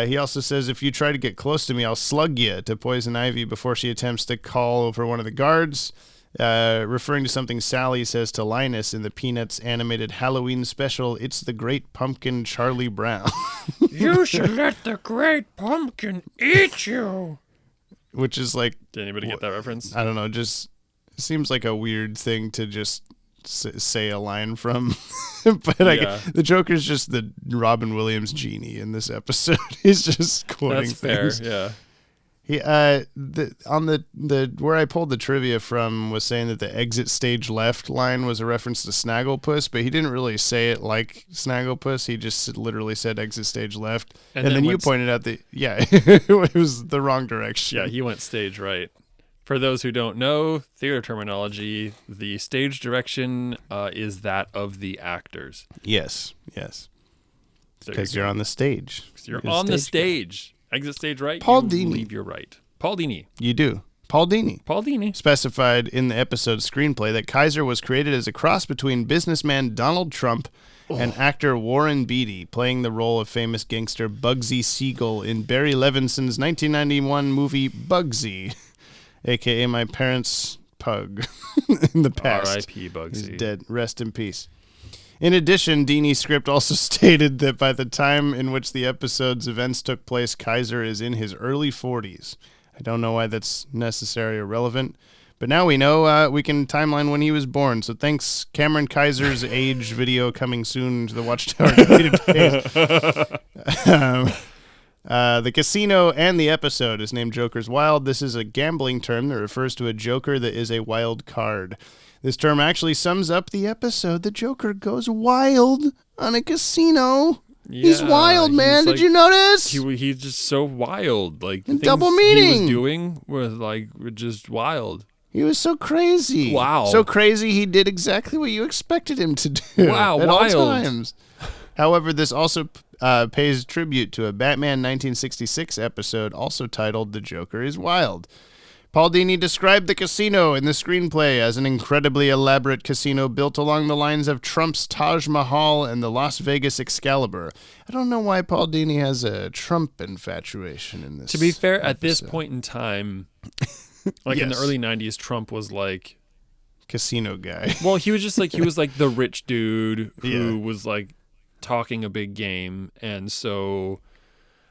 He also says, if you try to get close to me, I'll slug you, to Poison Ivy before she attempts to call over one of the guards, referring to something Sally says to Linus in the Peanuts animated Halloween special, It's the Great Pumpkin Charlie Brown. You should let the great pumpkin eat you. Which is Did anybody get that reference? I don't know, just seems like a weird thing to just say a line from. But the Joker's just the Robin Williams genie in this episode. He's just quoting things. Fair, yeah. He on the where I pulled the trivia from was saying that the exit stage left line was a reference to Snagglepuss, but he didn't really say it like Snagglepuss. He just literally said exit stage left, and then you pointed out that it was the wrong direction. Yeah, he went stage right. For those who don't know theater terminology, the stage direction is that of the actors. Yes, because you're on the stage. You're on the stage. Exit stage right. Paul you Dini. Leave your right. Paul Dini. You do. Paul Dini specified in the episode's screenplay that Kaiser was created as a cross between businessman Donald Trump and actor Warren Beatty, playing the role of famous gangster Bugsy Siegel in Barry Levinson's 1991 movie Bugsy, a.k.a. my parents' pug in the past. R.I.P. Bugsy. He's dead. Rest in peace. In addition, Dini's script also stated that by the time in which the episode's events took place, Kaiser is in his early 40s. I don't know why that's necessary or relevant, but now we know we can timeline when he was born. So thanks, Cameron Kaiser's age video coming soon to the Watchtower deleted page. The casino and the episode is named Joker's Wild. This is a gambling term that refers to a joker that is a wild card. This term actually sums up the episode. The Joker goes wild on a casino. Yeah, he's wild, man. Did you notice? He's just so wild. Like the double things meaning he was doing were just wild. He was so crazy. Wow. So crazy he did exactly what you expected him to do. Wow, at wild. all times. However, this also pays tribute to a Batman 1966 episode also titled The Joker is Wild. Paul Dini described the casino in the screenplay as an incredibly elaborate casino built along the lines of Trump's Taj Mahal and the Las Vegas Excalibur. I don't know why Paul Dini has a Trump infatuation in this. To be fair, episode. at this point in time, in the early 90s, Trump was casino guy. Well, he was like the rich dude who was like talking a big game, and so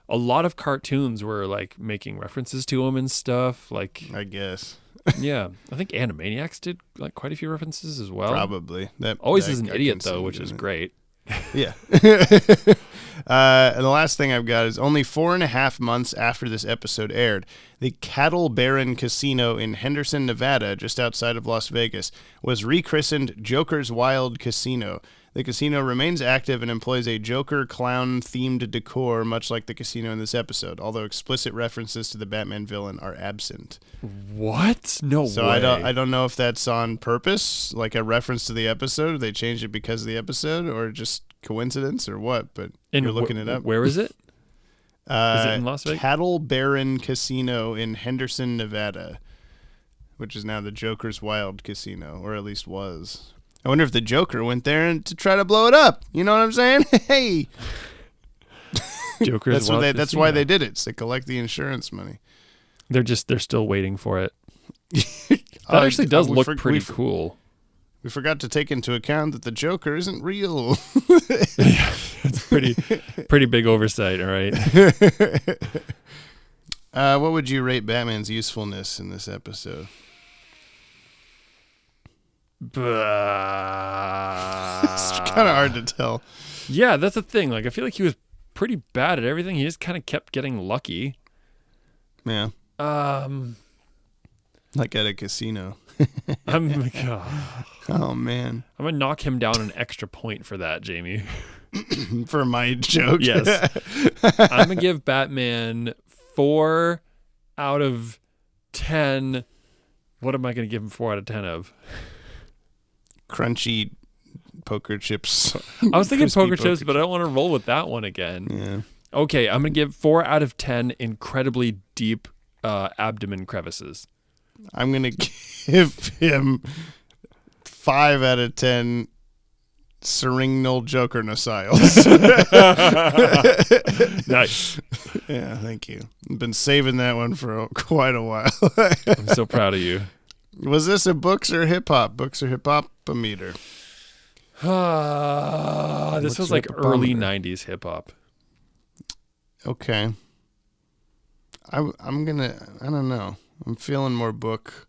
a lot of cartoons were like making references to him and stuff. Like, I guess. Yeah, I think Animaniacs did like quite a few references as well. Probably. Always is an idiot though, which is great. Yeah. And the last thing I've got is only 4.5 months after this episode aired, the Cattle Baron Casino in Henderson, Nevada, just outside of Las Vegas, was rechristened Joker's Wild Casino. The casino remains active and employs a Joker clown-themed decor, much like the casino in this episode, although explicit references to the Batman villain are absent. What? No way. So I don't know if that's on purpose, like a reference to the episode. They changed it because of the episode, or just coincidence, or what? But you're looking it up. Where is it? Is it in Las Vegas? Cattle Baron Casino in Henderson, Nevada, which is now the Joker's Wild Casino, or at least was. I wonder if the Joker went there to try to blow it up. You know what I'm saying? Hey, Joker's Wild that's why they did it. It's to collect the insurance money. They're still waiting for it. That actually does look pretty cool. We forgot to take into account that the Joker isn't real. Yeah, it's pretty big oversight. All right. What would you rate Batman's usefulness in this episode? It's kind of hard to tell. Yeah, that's the thing. Like, I feel like he was pretty bad at everything. He just kind of kept getting lucky. Yeah. Like at a casino. I'm like, oh man. I'm gonna knock him down an extra point for that, Jamie. For my joke. Yes. I'm gonna give Batman 4 out of 10. What am I gonna give him 4 out of 10 of? Crunchy poker chips. I was thinking poker chips, but I don't want to roll with that one again. Yeah. Okay, I'm going to give 4 out of 10 incredibly deep abdomen crevices. I'm going to give him 5 out of 10 Cirin Jokernociles. Nice. Yeah, thank you. I've been saving that one for quite a while. I'm so proud of you. Was this a books or hip hop? Books or hip hop meter? This was like early 90s hip hop. Okay. I don't know. I'm feeling more book.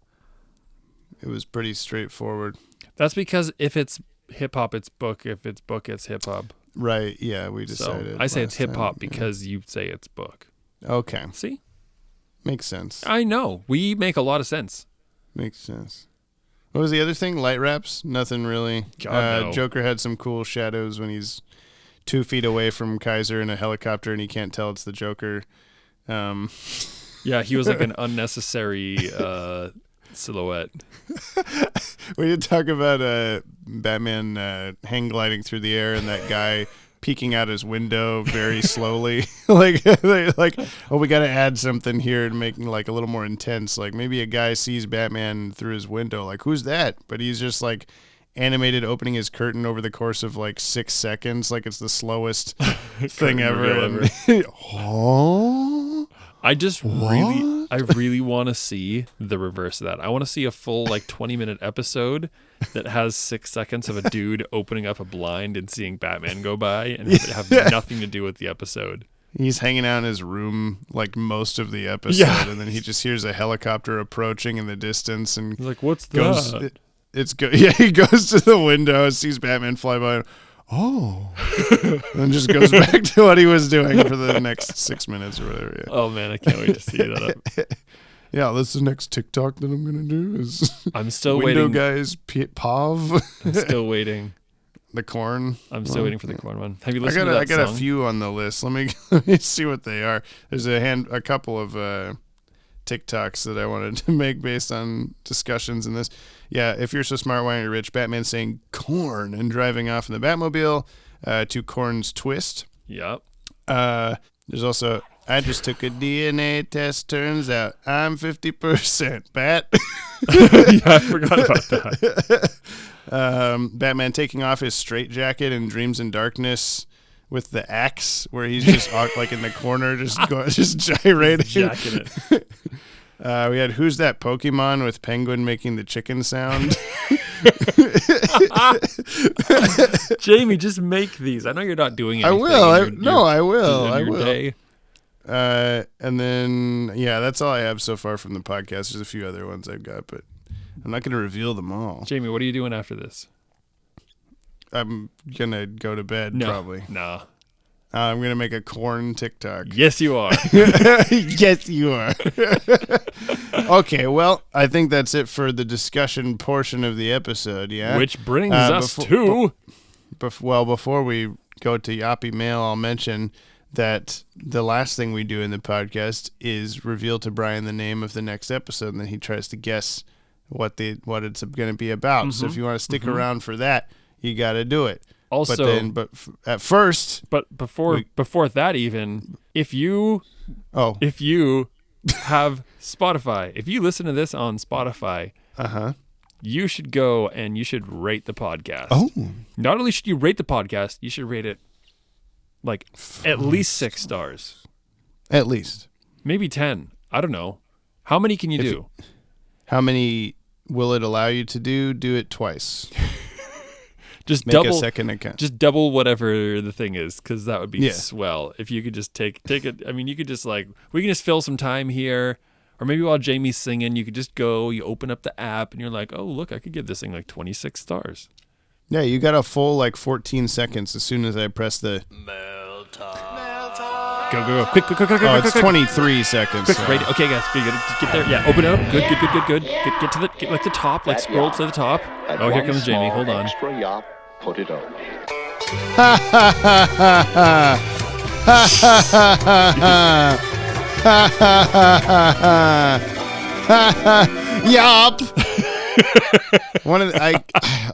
It was pretty straightforward. That's because if it's hip hop, it's book. If it's book, it's hip hop. Right. Yeah, we decided. So I say it's hip hop because you say it's book. Okay. See? Makes sense. I know. We make a lot of sense. Makes sense. What was the other thing? Light wraps? Nothing really. God, no. Joker had some cool shadows when he's 2 feet away from Kaiser in a helicopter and he can't tell it's the Joker. Yeah, he was like an unnecessary silhouette. We did talk about Batman hang gliding through the air and that guy peeking out his window very slowly. like, oh, we got to add something here and make like a little more intense. Like maybe a guy sees Batman through his window. Like, who's that? But he's just like animated opening his curtain over the course of like 6 seconds. Like it's the slowest thing ever. Oh, I really want to see the reverse of that. I want to see a full like 20-minute episode that has 6 seconds of a dude opening up a blind and seeing Batman go by and have nothing to do with the episode. He's hanging out in his room like most of the episode, and then he just hears a helicopter approaching in the distance, and he's like, "What's goes, that?" Yeah, he goes to the window, sees Batman fly by, and, and just goes back to what he was doing for the next 6 minutes or whatever. Yeah. Oh man, I can't wait to see that. Yeah, that's the next TikTok that I'm gonna do. Is I'm still window waiting. Guys, Pav. I'm still waiting. The corn. I'm still waiting for the corn one. Have you listened to that song? I got song? a few on the list. Let me see what they are. There's a couple of TikToks that I wanted to make based on discussions in this. Yeah, if you're so smart, why aren't you rich? Batman saying corn and driving off in the Batmobile to Corn's Twist. Yep. There's also, I just took a DNA test. Turns out I'm 50% Bat. Yeah, I forgot about that. Batman taking off his straitjacket in Dreams in Darkness with the axe, where he's just like in the corner, just gyrating. Jacking it. We had Who's That Pokemon with Penguin making the chicken sound. Jamie, just make these. I know you're not doing anything. I will. I will. I will. Day. And then, that's all I have so far from the podcast. There's a few other ones I've got, but I'm not going to reveal them all. Jamie, what are you doing after this? I'm going to go to bed, probably. No. I'm going to make a corn TikTok. Yes, you are. Yes, you are. Okay, well, I think that's it for the discussion portion of the episode, yeah? Which brings us to... before we go to Yoppie Mail, I'll mention that the last thing we do in the podcast is reveal to Brian the name of the next episode, and then he tries to guess what it's going to be about. Mm-hmm. So if you want to stick around for that, you got to do it. Also, but before that, even if you have Spotify, if you listen to this on Spotify, you should go and you should rate the podcast. Oh, not only should you rate the podcast, you should rate it like at least 6 stars, at least maybe 10. I don't know. How many can you do? How many will it allow you to do? Do it twice. Just make double, a second account. Just double whatever the thing is, because that would be swell. If you could just take it. I mean, you could just we can just fill some time here, or maybe while Jamie's singing, you could just go. You open up the app, and you're like, oh look, I could give this thing 26 stars. Yeah, you got a full 14 seconds as soon as I press the Mail time. Go. Quick. Oh, it's 23 seconds. Quick, right. Okay, guys, you gotta get there. Yeah, open it up. Good. Get to the top. Scroll to the top. Oh, here comes Jamie. Hold on. Extra yop, put it on. Yup.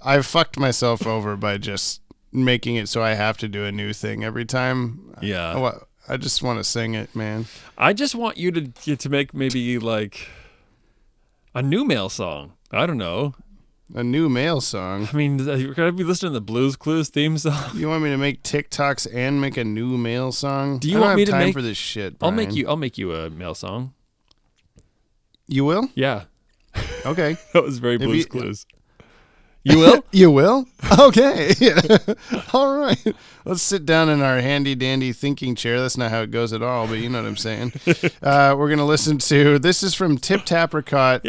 I fucked myself over by just making it so I have to do a new thing every time. Yeah. I just want to sing it, man. I just want you to make maybe a new mail song. I don't know. A new mail song? I mean, you're going to be listening to the Blues Clues theme song. You want me to make TikToks and make a new mail song? Do you want me to time for this shit, Brian. I'll make you a mail song. You will? Yeah. Okay. That was very Blues Clues. You will? You will? Okay. All right. Let's sit down in our handy-dandy thinking chair. That's not how it goes at all, but you know what I'm saying. We're going to listen to, this is from Tip Tapricot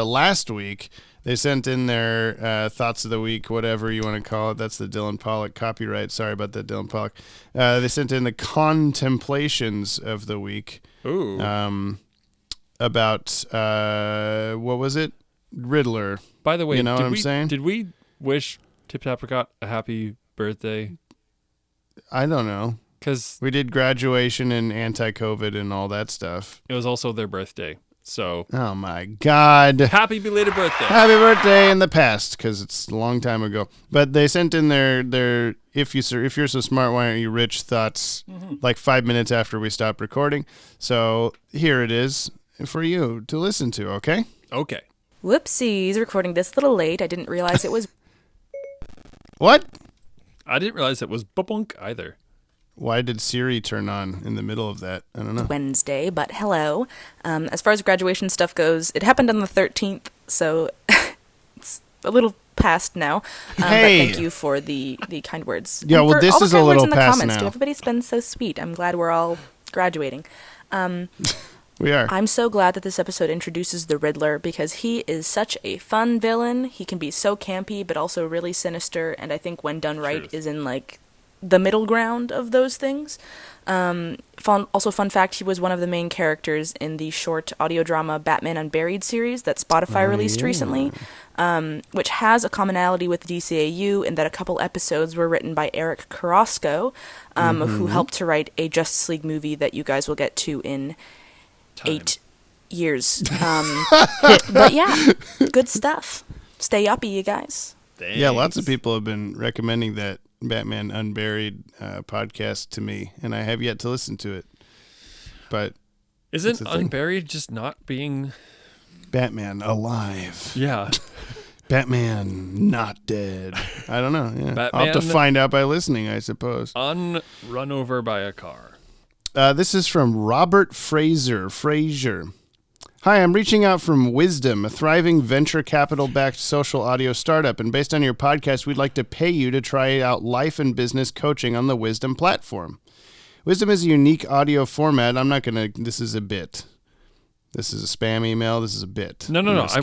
last week. They sent in their thoughts of the week, whatever you want to call it. That's the Dylan Pollock copyright. Sorry about that, Dylan Pollock. They sent in the contemplations of the week. Ooh. About, what was it? Riddler. By the way, you know what I'm saying? Did we wish Tip Tapricot a happy birthday? I don't know. Because we did graduation and anti-COVID and all that stuff. It was also their birthday. So. Oh my God. Happy belated birthday. Happy birthday in the past, because it's a long time ago. But they sent in their if you're so smart, why aren't you rich thoughts 5 minutes after we stopped recording. So here it is for you to listen to, okay? Okay. Whoopsies, recording this a little late. I didn't realize it was... What? I didn't realize it was bunk either. Why did Siri turn on in the middle of that? I don't know. Wednesday, but hello. As far as graduation stuff goes, it happened on the 13th, so it's a little past now. Hey. But thank you for the kind words. Yeah, well, this is a little past comments, now. too. Everybody's been so sweet. I'm glad we're all graduating. We are. I'm so glad that this episode introduces the Riddler, because he is such a fun villain. He can be so campy, but also really sinister, and I think when done right is in, the middle ground of those things. Also, fun fact, he was one of the main characters in the short audio drama Batman Unburied series that Spotify released recently, which has a commonality with DCAU in that a couple episodes were written by Eric Carrasco, who helped to write a Justice League movie that you guys will get to in 8 years. But yeah, good stuff. Stay uppy, you guys. Thanks. Yeah, lots of people have been recommending that Batman Unburied podcast to me, and I have yet to listen to it. But isn't Unburied just not being Batman alive? Yeah. Batman not dead. I don't know. Yeah. Batman, I'll have to find out by listening, I suppose. Run over by a car. This is from Robert Fraser. Hi, I'm reaching out from Wisdom, a thriving venture capital-backed social audio startup, and based on your podcast, we'd like to pay you to try out life and business coaching on the Wisdom platform. Wisdom is a unique audio format. This is a bit. This is a spam email. This is a bit. No. I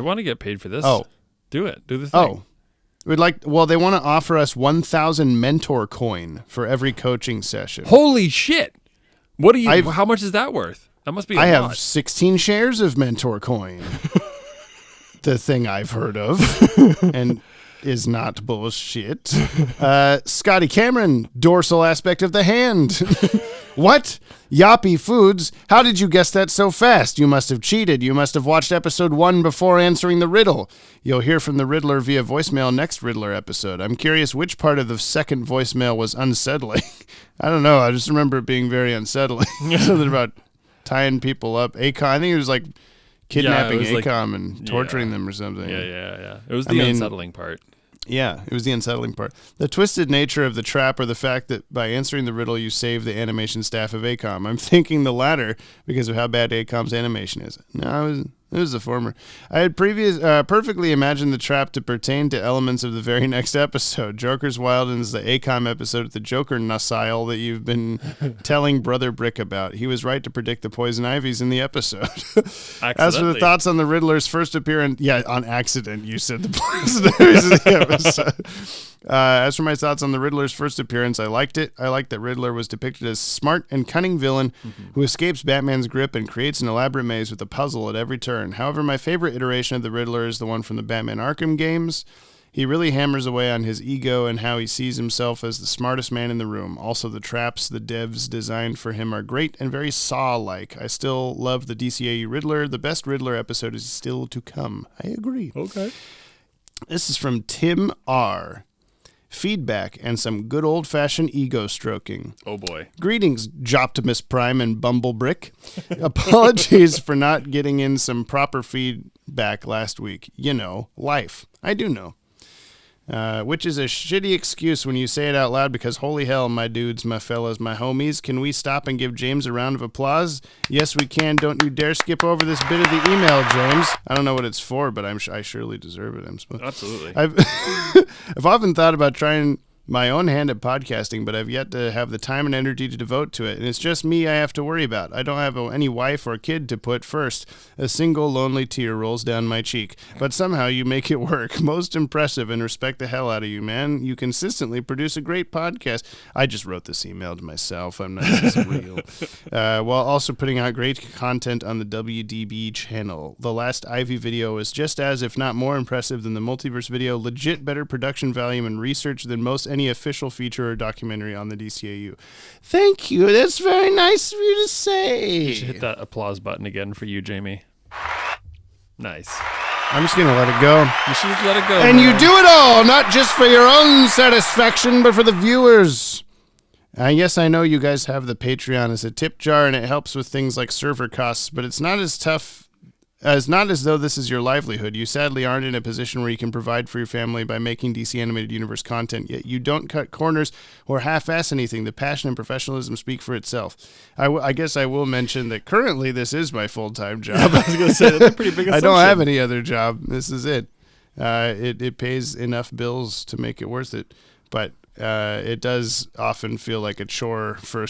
want to get paid for this. Oh. Do it. Do the thing. Oh. They want to offer us 1,000 mentor coin for every coaching session. Holy shit. How much is that worth? That must be a lot. I have 16 shares of mentor coin. The thing I've heard of and is not bullshit. Scotty Cameron, dorsal aspect of the hand. What? Yoppie Foods? How did you guess that so fast? You must have cheated. You must have watched episode 1 before answering the riddle. You'll hear from the Riddler via voicemail next Riddler episode. I'm curious which part of the second voicemail was unsettling. I don't know. I just remember it being very unsettling. Something about tying people up. I think it was like kidnapping ACOM and torturing them or something. Yeah. It was the unsettling part. Yeah, it was the unsettling part. The twisted nature of the trap or the fact that by answering the riddle you save the animation staff of ACOM. I'm thinking the latter because of how bad ACOM's animation is. No, it was the former. I had perfectly imagined the trap to pertain to elements of the very next episode. Joker's Wild is the ACOM episode of the Jokernocile that you've been telling Brother Brick about. He was right to predict the poison ivies in the episode. As for the thoughts on the Riddler's first appearance, on accident you said the poison ivies in the episode. As for my thoughts on the Riddler's first appearance, I liked it. I liked that Riddler was depicted as a smart and cunning villain who escapes Batman's grip and creates an elaborate maze with a puzzle at every turn. However, my favorite iteration of the Riddler is the one from the Batman Arkham games. He really hammers away on his ego and how he sees himself as the smartest man in the room. Also, the traps the devs designed for him are great and very Saw-like. I still love the DCAU Riddler. The best Riddler episode is still to come. I agree. Okay. This is from Tim R. Feedback and some good old-fashioned ego stroking. Oh boy. Greetings, Joptimus Prime and Bumblebrick. Apologies for not getting in some proper feedback last week. Life. I do know. Which is a shitty excuse when you say it out loud because holy hell, my dudes, my fellas, my homies, can we stop and give James a round of applause? Yes, we can. Don't you dare skip over this bit of the email, James. I don't know what it's for, but I surely deserve it. Absolutely. I've often thought about trying my own hand at podcasting, but I've yet to have the time and energy to devote to it, and it's just me I have to worry about. I don't have any wife or kid to put first. A single lonely tear rolls down my cheek, but somehow you make it work. Most impressive, and respect the hell out of you, man. You consistently produce a great podcast. I just wrote this email to myself. I'm not this is real. While also putting out great content on the WDB channel. The last Ivy video was just as, if not more impressive than the multiverse video. Legit better production value and research than most any official feature or documentary on the DCAU. Thank you. That's very nice of you to say. You should hit that applause button again for you, Jamie. Nice. I'm just going to let it go. You should just let it go. And man, you do it all, not just for your own satisfaction, but for the viewers. Yes, I know you guys have the Patreon as a tip jar, and it helps with things like server costs, but it's not as tough. It's not as though this is your livelihood. You sadly aren't in a position where you can provide for your family by making DC Animated Universe content, yet you don't cut corners or half-ass anything. The passion and professionalism speak for itself. I guess I will mention that currently this is my full-time job. I was going to say, that's a pretty big assumption. I don't have any other job. This is it. It pays enough bills to make it worth it, but it does often feel like a chore for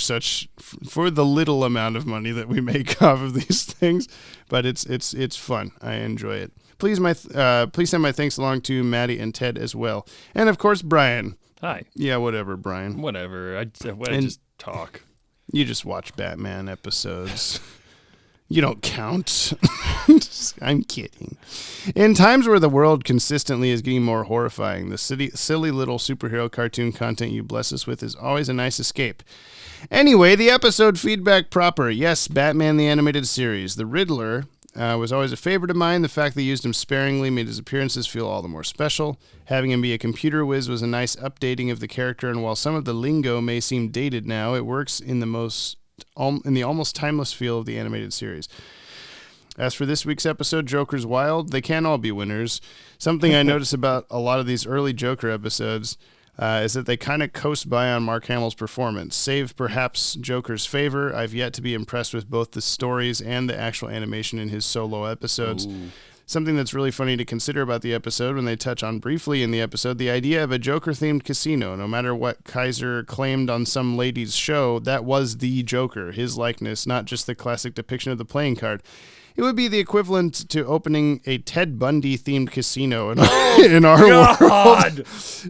the little amount of money that we make off of these things, but it's fun. I enjoy it. Please send my thanks along to Maddie and Ted as well, and of course Brian. Hi. Yeah, whatever, Brian. Whatever. I just talk. You just watch Batman episodes. You don't count. I'm kidding. In times where the world consistently is getting more horrifying, the silly little superhero cartoon content you bless us with is always a nice escape. Anyway, the episode feedback proper. Yes, Batman the Animated Series. The Riddler was always a favorite of mine. The fact they used him sparingly made his appearances feel all the more special. Having him be a computer whiz was a nice updating of the character, and while some of the lingo may seem dated now, it works in the almost timeless feel of the animated series. As for this week's episode, Joker's Wild, they can't all be winners. Something I notice about a lot of these early Joker episodes is that they kind of coast by on Mark Hamill's performance. Save perhaps Joker's favor, I've yet to be impressed with both the stories and the actual animation in his solo episodes. Ooh. Something that's really funny to consider about the episode when they touch on briefly in the episode, the idea of a Joker-themed casino. No matter what Kaiser claimed on some lady's show, that was the Joker, his likeness, not just the classic depiction of the playing card. It would be the equivalent to opening a Ted Bundy-themed casino in our world.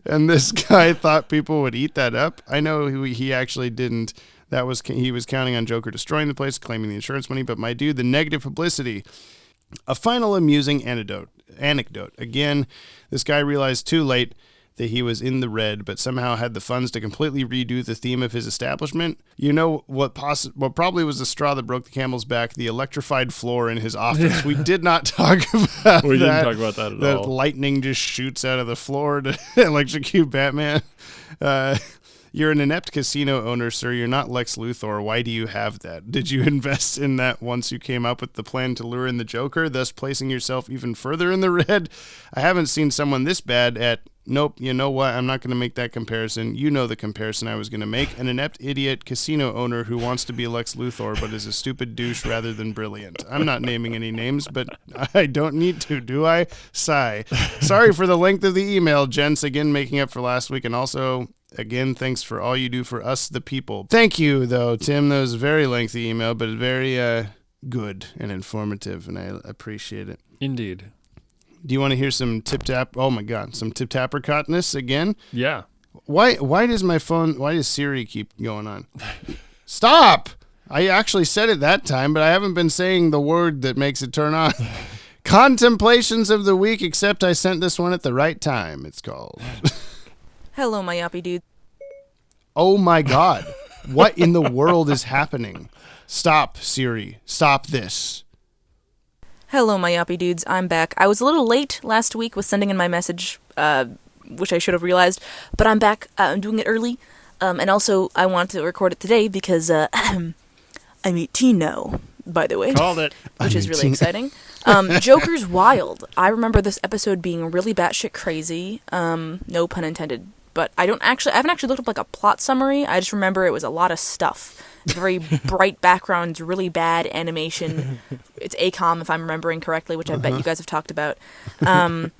And this guy thought people would eat that up. I know he actually didn't. He was counting on Joker destroying the place, claiming the insurance money. But my dude, the negative publicity. A final amusing anecdote. Again, this guy realized too late that he was in the red, but somehow had the funds to completely redo the theme of his establishment. You know what probably was the straw that broke the camel's back? The electrified floor in his office. We did not talk about that. We didn't talk about that at all. That lightning just shoots out of the floor to electrocute Batman. You're an inept casino owner, sir. You're not Lex Luthor. Why do you have that? Did you invest in that once you came up with the plan to lure in the Joker, thus placing yourself even further in the red? I haven't seen someone this bad at... Nope, you know what? I'm not going to make that comparison. You know the comparison I was going to make. An inept idiot casino owner who wants to be Lex Luthor but is a stupid douche rather than brilliant. I'm not naming any names, but I don't need to, do I? Sigh. Sorry for the length of the email, gents. Again, making up for last week, and also... Again, thanks for all you do for us, the people. Thank you, though, Tim. That was a very lengthy email, but very good and informative, and I appreciate it. Indeed. Do you want to hear some tip-tap? Oh, my God. Some tip-tappercotness again? Yeah. Why does Siri keep going on? Stop! I actually said it that time, but I haven't been saying the word that makes it turn on. Contemplations of the week, except I sent this one at the right time, it's called. Hello, my Yoppie dude. Oh my God. What in the world is happening? Stop, Siri. Stop this. Hello, my Yoppie dudes. I'm back. I was a little late last week with sending in my message, which I should have realized, but I'm back. I'm doing it early. And also, I want to record it today because I'm 18 now, by the way. Called it. Which is really exciting. Joker's wild. I remember this episode being really batshit crazy. No pun intended. But I haven't actually looked up like a plot summary. I just remember it was a lot of stuff. Very bright backgrounds, really bad animation. It's ACOM, if I'm remembering correctly, which I bet you guys have talked about. And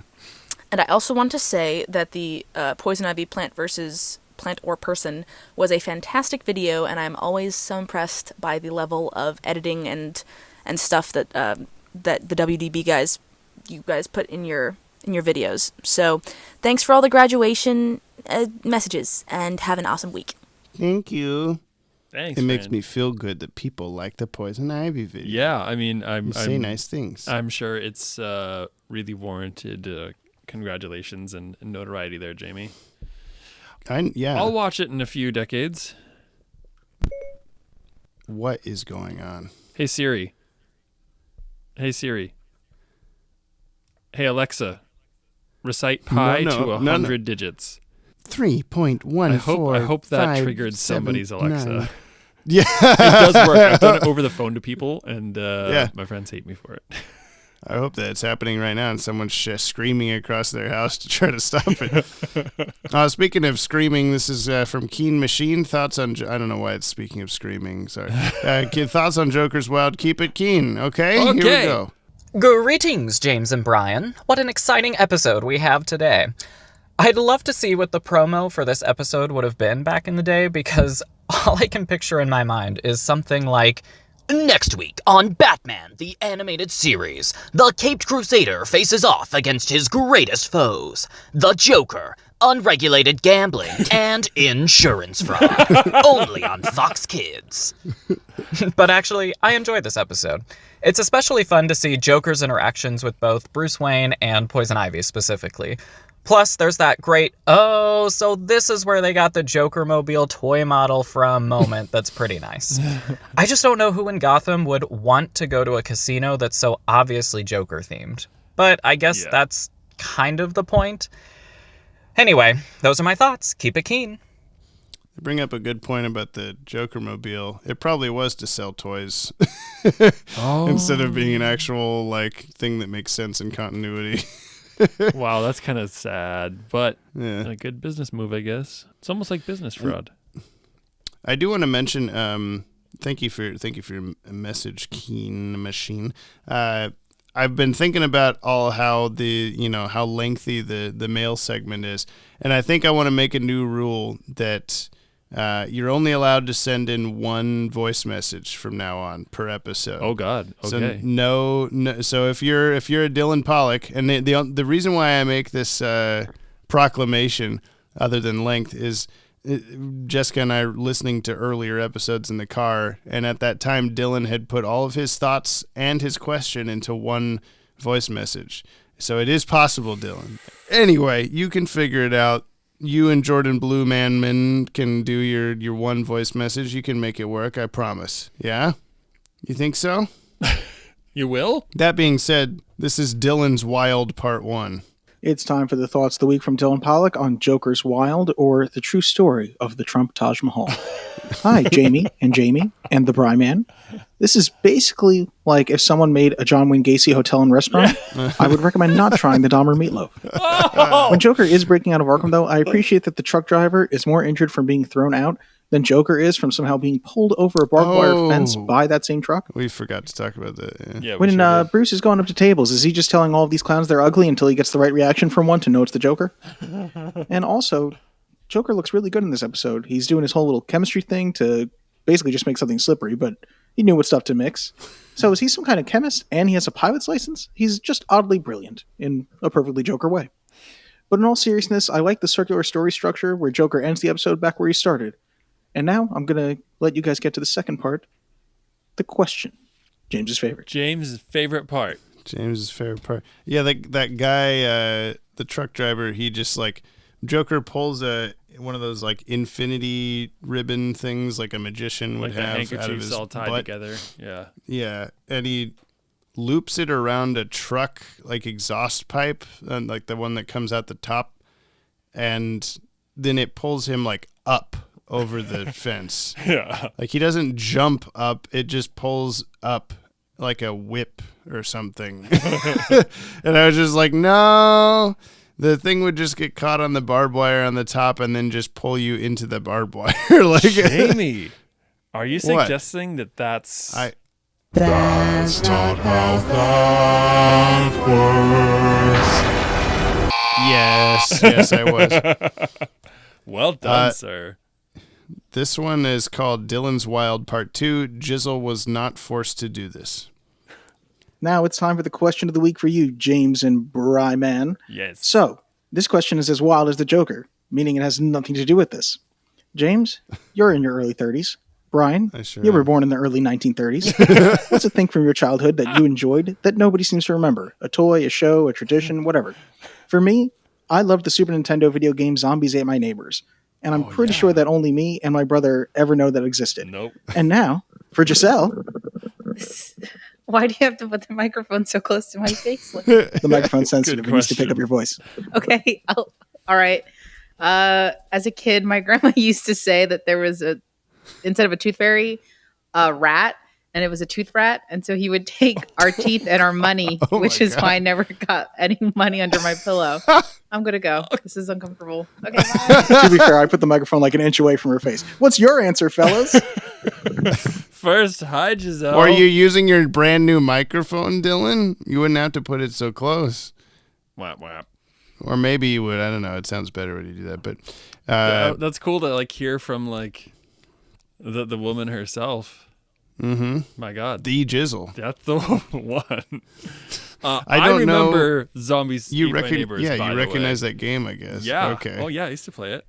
I also want to say that the Poison Ivy Plant versus Plant or Person was a fantastic video, and I'm always so impressed by the level of editing and stuff that that the WDB guys, you guys put in your videos. So thanks for all the graduation messages, and have an awesome week. Thank you. Thanks. It makes me feel good that people like the Poison Ivy video. Yeah, I mean, I'm say nice things. I'm sure it's really warranted. Congratulations and notoriety there, Jamie. Yeah. I'll watch it in a few decades. What is going on? Hey Siri. Hey Alexa. Recite pi to 100 digits. 3.14. I hope that 5, triggered 7, somebody's Alexa. 9. Yeah. It does work. I've done it over the phone to people, and my friends hate me for it. I hope that it's happening right now and someone's screaming across their house to try to stop it. Speaking of screaming, this is from Keen Machine. Thoughts on... I don't know why it's speaking of screaming. Sorry. Thoughts on Joker's Wild. Keep it keen. Okay? Here we go. Greetings, James and Brian. What an exciting episode we have today. I'd love to see what the promo for this episode would have been back in the day, because all I can picture in my mind is something like, next week on Batman, the animated series, the Caped Crusader faces off against his greatest foes, the Joker, unregulated gambling, and insurance fraud. Only on Fox Kids. But actually, I enjoyed this episode. It's especially fun to see Joker's interactions with both Bruce Wayne and Poison Ivy specifically. Plus, there's that great, oh, so this is where they got the Joker-mobile toy model from moment that's pretty nice. I just don't know who in Gotham would want to go to a casino that's so obviously Joker-themed. But I guess that's kind of the point. Anyway, those are my thoughts. Keep it keen. You bring up a good point about the Joker-mobile. It probably was to sell toys instead of being an actual thing that makes sense in continuity. Wow, that's kind of sad, but a good business move, I guess. It's almost like business fraud. I do want to mention, thank you for your message, Keen Machine. I've been thinking about how how lengthy the mail segment is, and I think I want to make a new rule that you're only allowed to send in one voice message from now on per episode. Oh God. Okay. So no. So if you're a Dylan Pollock, and the reason why I make this proclamation, other than length, is Jessica and I are listening to earlier episodes in the car, and at that time Dylan had put all of his thoughts and his question into one voice message. So it is possible, Dylan. Anyway, you can figure it out. You and Jordan Blue Man can do your one voice message. You can make it work, I promise. Yeah? You think so? You will? That being said, this is Dylan's Wild Part 1. It's time for the Thoughts of the Week from Dylan Pollock on Joker's Wild, or the true story of the Trump Taj Mahal. Hi, Jamie and the Bry Man. This is basically like if someone made a John Wayne Gacy hotel and restaurant. I would recommend not trying the Dahmer meatloaf. When Joker is breaking out of Arkham, though, I appreciate that the truck driver is more injured from being thrown out than Joker is from somehow being pulled over a barbed wire fence by that same truck. We forgot to talk about that. Yeah, when Bruce is going up to tables, is he just telling all of these clowns they're ugly until he gets the right reaction from one to know it's the Joker? And also, Joker looks really good in this episode. He's doing his whole little chemistry thing to basically just make something slippery, but he knew what stuff to mix. So is he some kind of chemist and he has a pilot's license? He's just oddly brilliant in a perfectly Joker way. But in all seriousness, I like the circular story structure where Joker ends the episode back where he started. And now I'm going to let you guys get to the second part, the question. James's favorite. James's favorite part. Yeah, that guy, the truck driver, he just Joker pulls one of those infinity ribbon things like a magician would have out of his all tied butt. together. Yeah. Yeah, and he loops it around a truck exhaust pipe, and the one that comes out the top, and then it pulls him up over the fence. Yeah. He doesn't jump up, it just pulls up like a whip or something. And I was just no, the thing would just get caught on the barbed wire on the top and then just pull you into the barbed wire. Jamie, are you suggesting that's... That's not how that works. Yes, I was. Well done, sir. This one is called Dylan's Wild Part 2. Jizzle was not forced to do this. Now it's time for the question of the week for you, James and Bry Man. Yes. So, this question is as wild as the Joker, meaning it has nothing to do with this. James, you're in your early 30s. Brian, you were born in the early 1930s. What's a thing from your childhood that you enjoyed that nobody seems to remember? A toy, a show, a tradition, whatever. For me, I loved the Super Nintendo video game Zombies Ate My Neighbors. And I'm pretty sure that only me and my brother ever know that existed. Nope. And now, for Giselle. Why do you have to put the microphone so close to my face? The microphone's sensitive. It needs to pick up your voice. Okay. All right. As a kid, my grandma used to say that there was instead of a tooth fairy, a rat, and it was a tooth rat. And so he would take our teeth and our money, which is why I never got any money under my pillow. I'm going to go. This is uncomfortable. Okay, bye. To be fair, I put the microphone an inch away from her face. What's your answer, fellas? First, hi, Giselle. Or are you using your brand new microphone, Dylan? You wouldn't have to put it so close. Whap, whap. Or maybe you would. I don't know. It sounds better when you do that. But that's cool to hear from the woman herself. Mm-hmm. My God. The Jizzle. That's the one. I don't remember Zombies Eat My Neighbors, Yeah, by you the recognize way. that game, I guess. Yeah. Okay. Oh, yeah, I used to play it.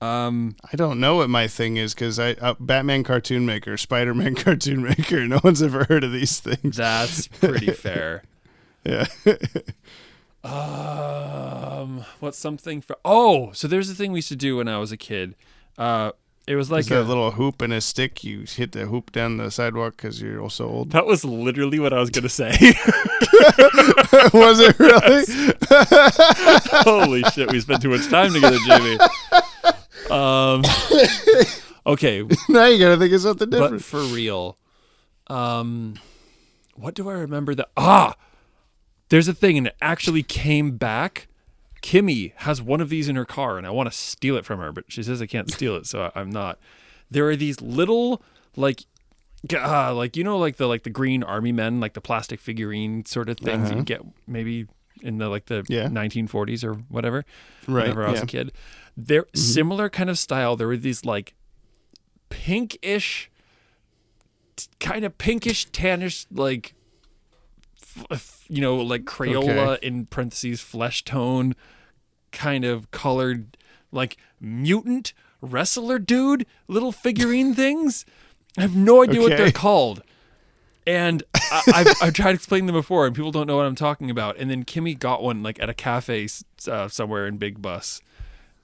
I don't know what my thing is because Batman Cartoon Maker, Spider-Man Cartoon Maker. No one's ever heard of these things. That's pretty fair. Yeah. What's something for... Oh, so there's a thing we used to do when I was a kid. It was like a little hoop and a stick. You hit the hoop down the sidewalk because you're also old. That was literally what I was going to say. Was it really? Holy shit, we spent too much time together, Jamie. Okay. Now you got to think of something different. But for real, what do I remember that... There's a thing, and it actually came back. Kimmy has one of these in her car, and I want to steal it from her, but she says I can't steal it, so I'm not. There are these little, like the green army men, like the plastic figurine sort of things you get maybe in the 1940s or whatever. Right. Whenever I was a kid. They're similar kind of style. There were these like pinkish, tannish, like like Crayola in parentheses flesh tone kind of colored, like mutant wrestler dude little figurine things. I have no idea what they're called. And I've tried to explain them before, and people don't know what I'm talking about. And then Kimmy got one like at a cafe somewhere in Big Bus,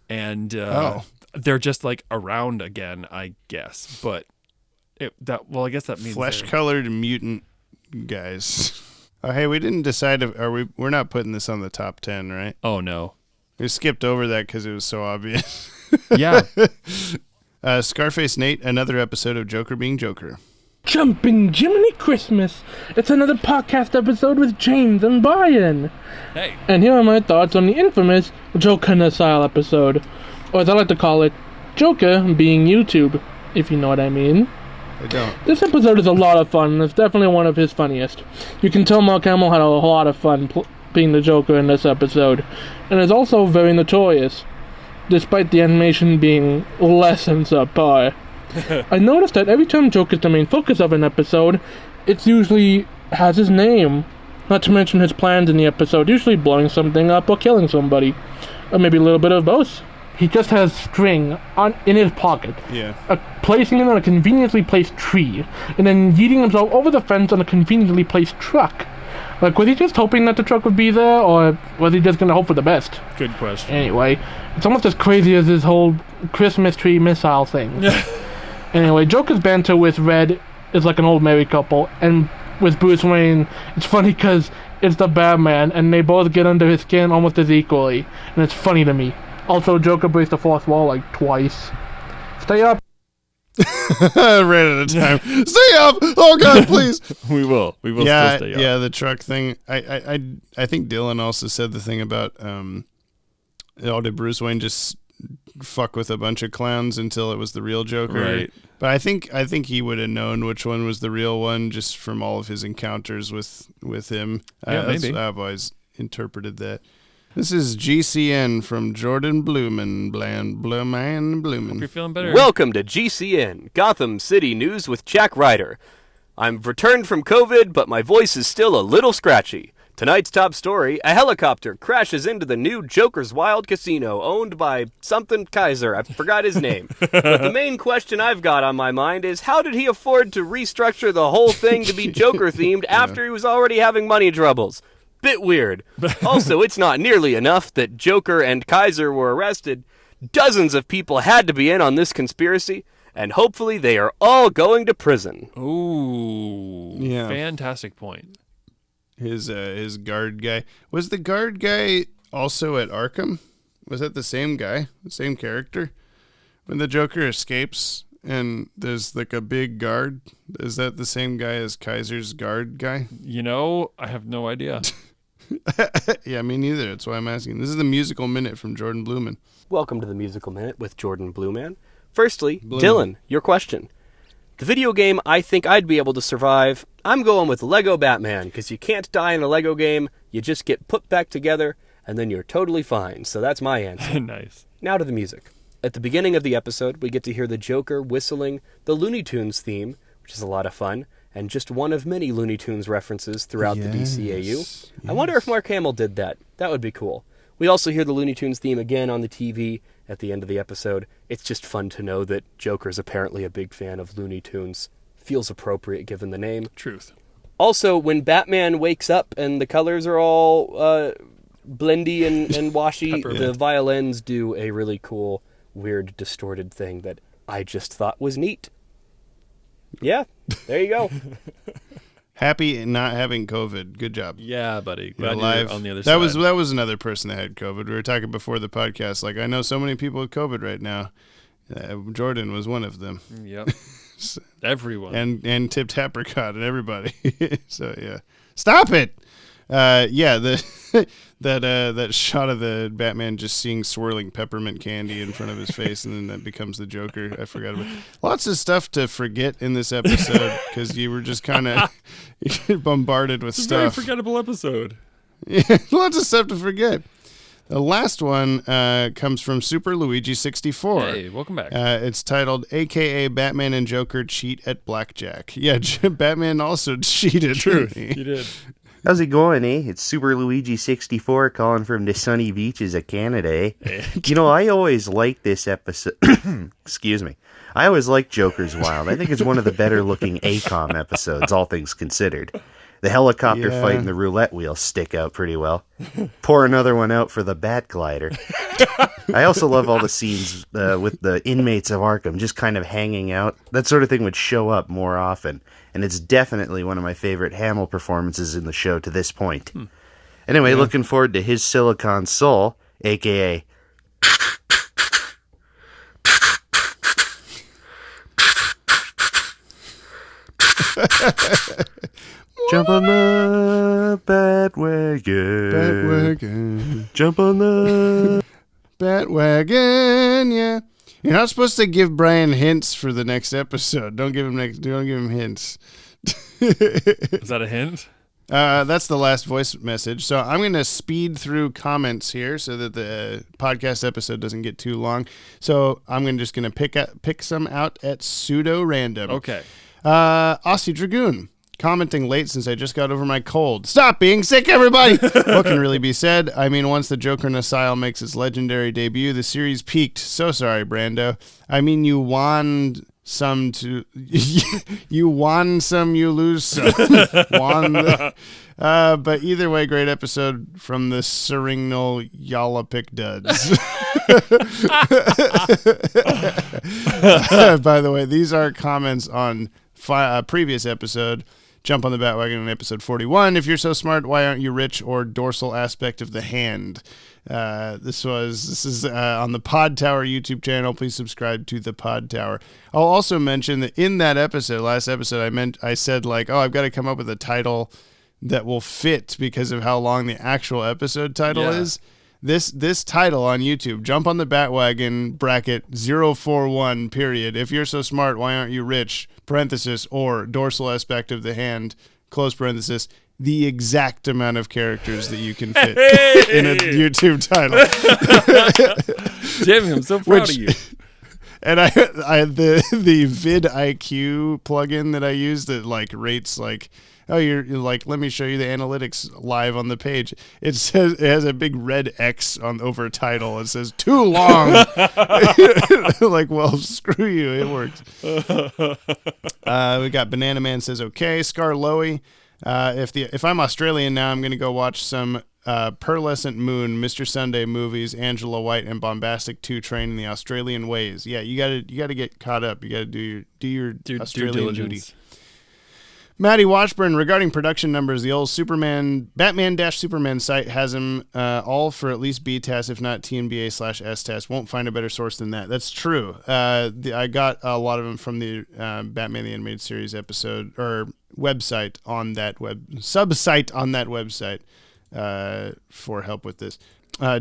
and they're just like around again, I guess. But I guess that means flesh-colored mutant guys. Oh, hey, we didn't decide. We're not putting this on the top 10, right? Oh no, we skipped over that because it was so obvious. Yeah. Scarface Nate, another episode of Joker being Joker. Jumpin' Jiminy Christmas! It's another podcast episode with James and Brian. Hey. And here are my thoughts on the infamous Jokernocile episode, or as I like to call it, Joker being YouTube, if you know what I mean. I don't. This episode is a lot of fun, and it's definitely one of his funniest. You can tell Mark Hamill had a lot of fun being the Joker in this episode, and is also very notorious, despite the animation being less than subpar. I noticed that every time Joker's the main focus of an episode, it usually has his name. Not to mention his plans in the episode, usually blowing something up or killing somebody. Or maybe a little bit of both. He just has string in his pocket. Yeah. Placing it on a conveniently placed tree. And then yeeting himself over the fence on a conveniently placed truck. Like, was he just hoping that the truck would be there, or was he just going to hope for the best? Good question. Anyway, it's almost as crazy as his whole Christmas tree missile thing. Anyway, Joker's banter with Red is like an old married couple, and with Bruce Wayne, it's funny because it's the Batman, and they both get under his skin almost as equally, and it's funny to me. Also, Joker breaks the fourth wall like twice. Stay up! Ran out of time. Stay up! Oh God, please! We will still stay up. Yeah, the truck thing. I think Dylan also said the thing about did Bruce Wayne just fuck with a bunch of clowns until it was the real Joker? Right. But I think he would have known which one was the real one just from all of his encounters with him. Yeah, maybe. I've always interpreted that. This is GCN from Jordan Blumen. Hope you're feeling better. Welcome to GCN, Gotham City News with Jack Ryder. I'm returned from COVID, but my voice is still a little scratchy. Tonight's top story, a helicopter crashes into the new Joker's Wild Casino, owned by something Kaiser. I forgot his name. But the main question I've got on my mind is, how did he afford to restructure the whole thing to be Joker-themed after he was already having money troubles? Bit weird. Also, it's not nearly enough that Joker and Kaiser were arrested. Dozens of people had to be in on this conspiracy, and hopefully they are all going to prison. Ooh, yeah. Fantastic point. His guard guy. Was the guard guy also at Arkham? Was that the same guy? The same character? When the Joker escapes and there's like a big guard, is that the same guy as Kaiser's guard guy? I have no idea. Yeah, me neither. That's why I'm asking. This is the Musical Minute from Jordan Blumen. Welcome to the Musical Minute with Jordan Blumen. Firstly, Dylan, your question. The video game I think I'd be able to survive, I'm going with Lego Batman, because you can't die in a Lego game, you just get put back together, and then you're totally fine. So that's my answer. Nice. Now to the music. At the beginning of the episode, we get to hear the Joker whistling the Looney Tunes theme, which is a lot of fun, and just one of many Looney Tunes references throughout the DCAU. Yes. I wonder if Mark Hamill did that. That would be cool. We also hear the Looney Tunes theme again on the TV at the end of the episode. It's just fun to know that Joker's apparently a big fan of Looney Tunes. Feels appropriate given the name. Truth. Also, when Batman wakes up and the colors are all blendy and washy, the violins do a really cool, weird, distorted thing that I just thought was neat. Yeah, there you go. Happy not having COVID. Good job. Yeah, buddy. Glad alive. You're on the other side. That was another person that had COVID. We were talking before the podcast. Like, I know so many people with COVID right now. Jordan was one of them. Yep. Everyone. And Tipped Apricot and everybody. So, yeah. Stop it! Yeah, the that shot of the Batman just seeing swirling peppermint candy in front of his face, and then that becomes the Joker. I forgot about lots of stuff to forget in this episode because you were just kind of bombarded with It's a stuff. very forgettable episode. Yeah, lots of stuff to forget. The last one comes from Super Luigi 64. Hey, welcome back. It's titled "AKA Batman and Joker Cheat at Blackjack." Yeah, Batman also cheated. Truth, he did. How's it going, eh? It's Super Luigi 64 calling from the sunny beaches of Canada, eh? You know, I always liked this episode. Excuse me. I always liked Joker's Wild. I think it's one of the better looking ACOM episodes, all things considered. The helicopter fight and the roulette wheel stick out pretty well. Pour another one out for the Bat Glider. I also love all the scenes with the inmates of Arkham just kind of hanging out. That sort of thing would show up more often. And it's definitely one of my favorite Hamill performances in the show to this point. Anyway, looking forward to his Silicon Soul, a.k.a. Jump on the Bat-Wagon. Bat-Wagon. Jump on the Bat-Wagon, yeah. You're not supposed to give Brian hints for the next episode. Don't give him hints. Is that a hint? That's the last voice message. So I'm going to speed through comments here so that the podcast episode doesn't get too long. So I'm just going to pick some out at pseudo random. Okay. Aussie Dragoon. Commenting late since I just got over my cold. Stop being sick, everybody! What can really be said? I mean, once the Jokernocile makes its legendary debut, the series peaked. So sorry, Brando. I mean, you won some to... you won some, you lose some. But either way, great episode from the Cirin Yallapik Duds. By the way, these are comments on previous episode. Jump on the Bat-Wagon in episode 41. If you're so smart, why aren't you rich? Or dorsal aspect of the hand. This is on the Podtower YouTube channel. Please subscribe to the Podtower. I'll also mention that in that episode, last episode, I said like, I've got to come up with a title that will fit because of how long the actual episode title is. This title on YouTube, Jump on the Bat-Wagon, bracket 041, period. If you're so smart, why aren't you rich? Parenthesis, or dorsal aspect of the hand, close parenthesis, the exact amount of characters that you can fit in a YouTube title. Jamie, I'm so proud of you. And the vidIQ plugin that I use that like rates like, you're like, let me show you the analytics live on the page. It says it has a big red X over title. It says too long. Like, well, screw you. It works. We got Banana Man says okay. Scar Lowy. If I'm Australian now, I'm gonna go watch some Pearlescent Moon, Mr. Sunday movies, Angela White, and Bombastic 2 Train in the Australian ways. Yeah, you gotta get caught up. You gotta do your Australian duty. Maddie Washburn, regarding production numbers, the old Batman-Superman site has them all for at least B-TAS, if not TNBA/STAS. Won't find a better source than that. That's true. I got a lot of them from the Batman the Animated Series episode or website on that sub-site on that website for help with this.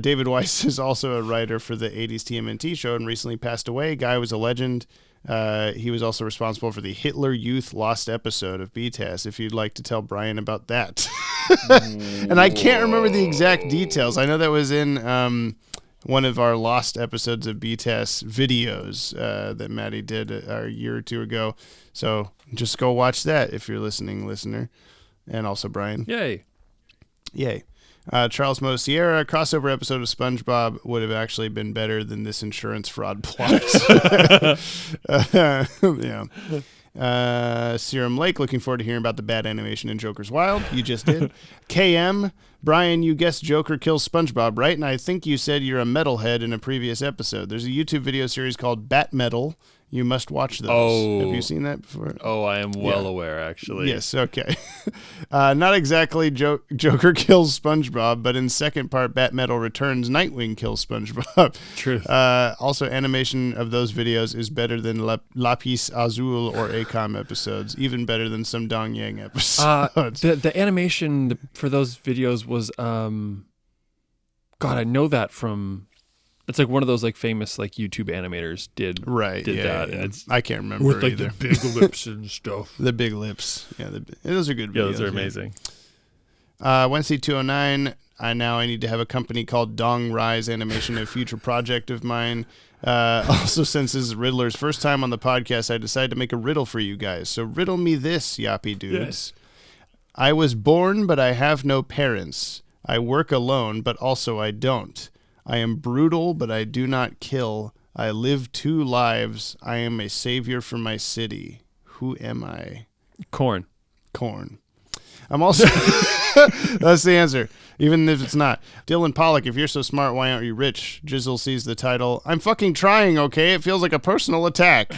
David Weiss is also a writer for the 80s TMNT show and recently passed away. Guy was a legend. He was also responsible for the Hitler Youth Lost episode of BTAS, if you'd like to tell Brian about that. And I can't remember the exact details. I know that was in one of our lost episodes of BTAS videos that Maddie did a year or two ago. So just go watch that if you're listening, listener. And also Brian. Yay. Charles Mo Sierra, crossover episode of SpongeBob would have actually been better than this insurance fraud plot. Serum Lake, looking forward to hearing about the bad animation in Joker's Wild. You just did. KM, Brian, you guessed Joker kills SpongeBob, right? And I think you said you're a metalhead in a previous episode. There's a YouTube video series called Bat Metal, You must watch those. Oh. Have you seen that before? Oh, I am well aware, actually. Yes, okay. Not exactly Joker kills SpongeBob, but in second part, Bat Metal returns, Nightwing kills SpongeBob. Truth. Also, animation of those videos is better than Lapis Azul or ACOM episodes, even better than some Dong Yang episodes. The animation for those videos was, God, I know that from... It's like one of those like famous like YouTube animators did that. Yeah. And it's, I can't remember with like either. the big lips and stuff. The big lips. Yeah, those are good videos. Yeah, those are amazing. Wednesday 209. I need to have a company called Dong Rise Animation, a future project of mine. Also, since this is Riddler's first time on the podcast, I decided to make a riddle for you guys. So riddle me this, Yoppie dudes. Yes. I was born, but I have no parents. I work alone, but also I don't. I am brutal, but I do not kill. I live 2 lives. I am a savior for my city. Who am I? Corn. I'm also... That's the answer, even if it's not. Dylan Pollock, if you're so smart, why aren't you rich? Jizzle sees the title. I'm fucking trying, okay? It feels like a personal attack.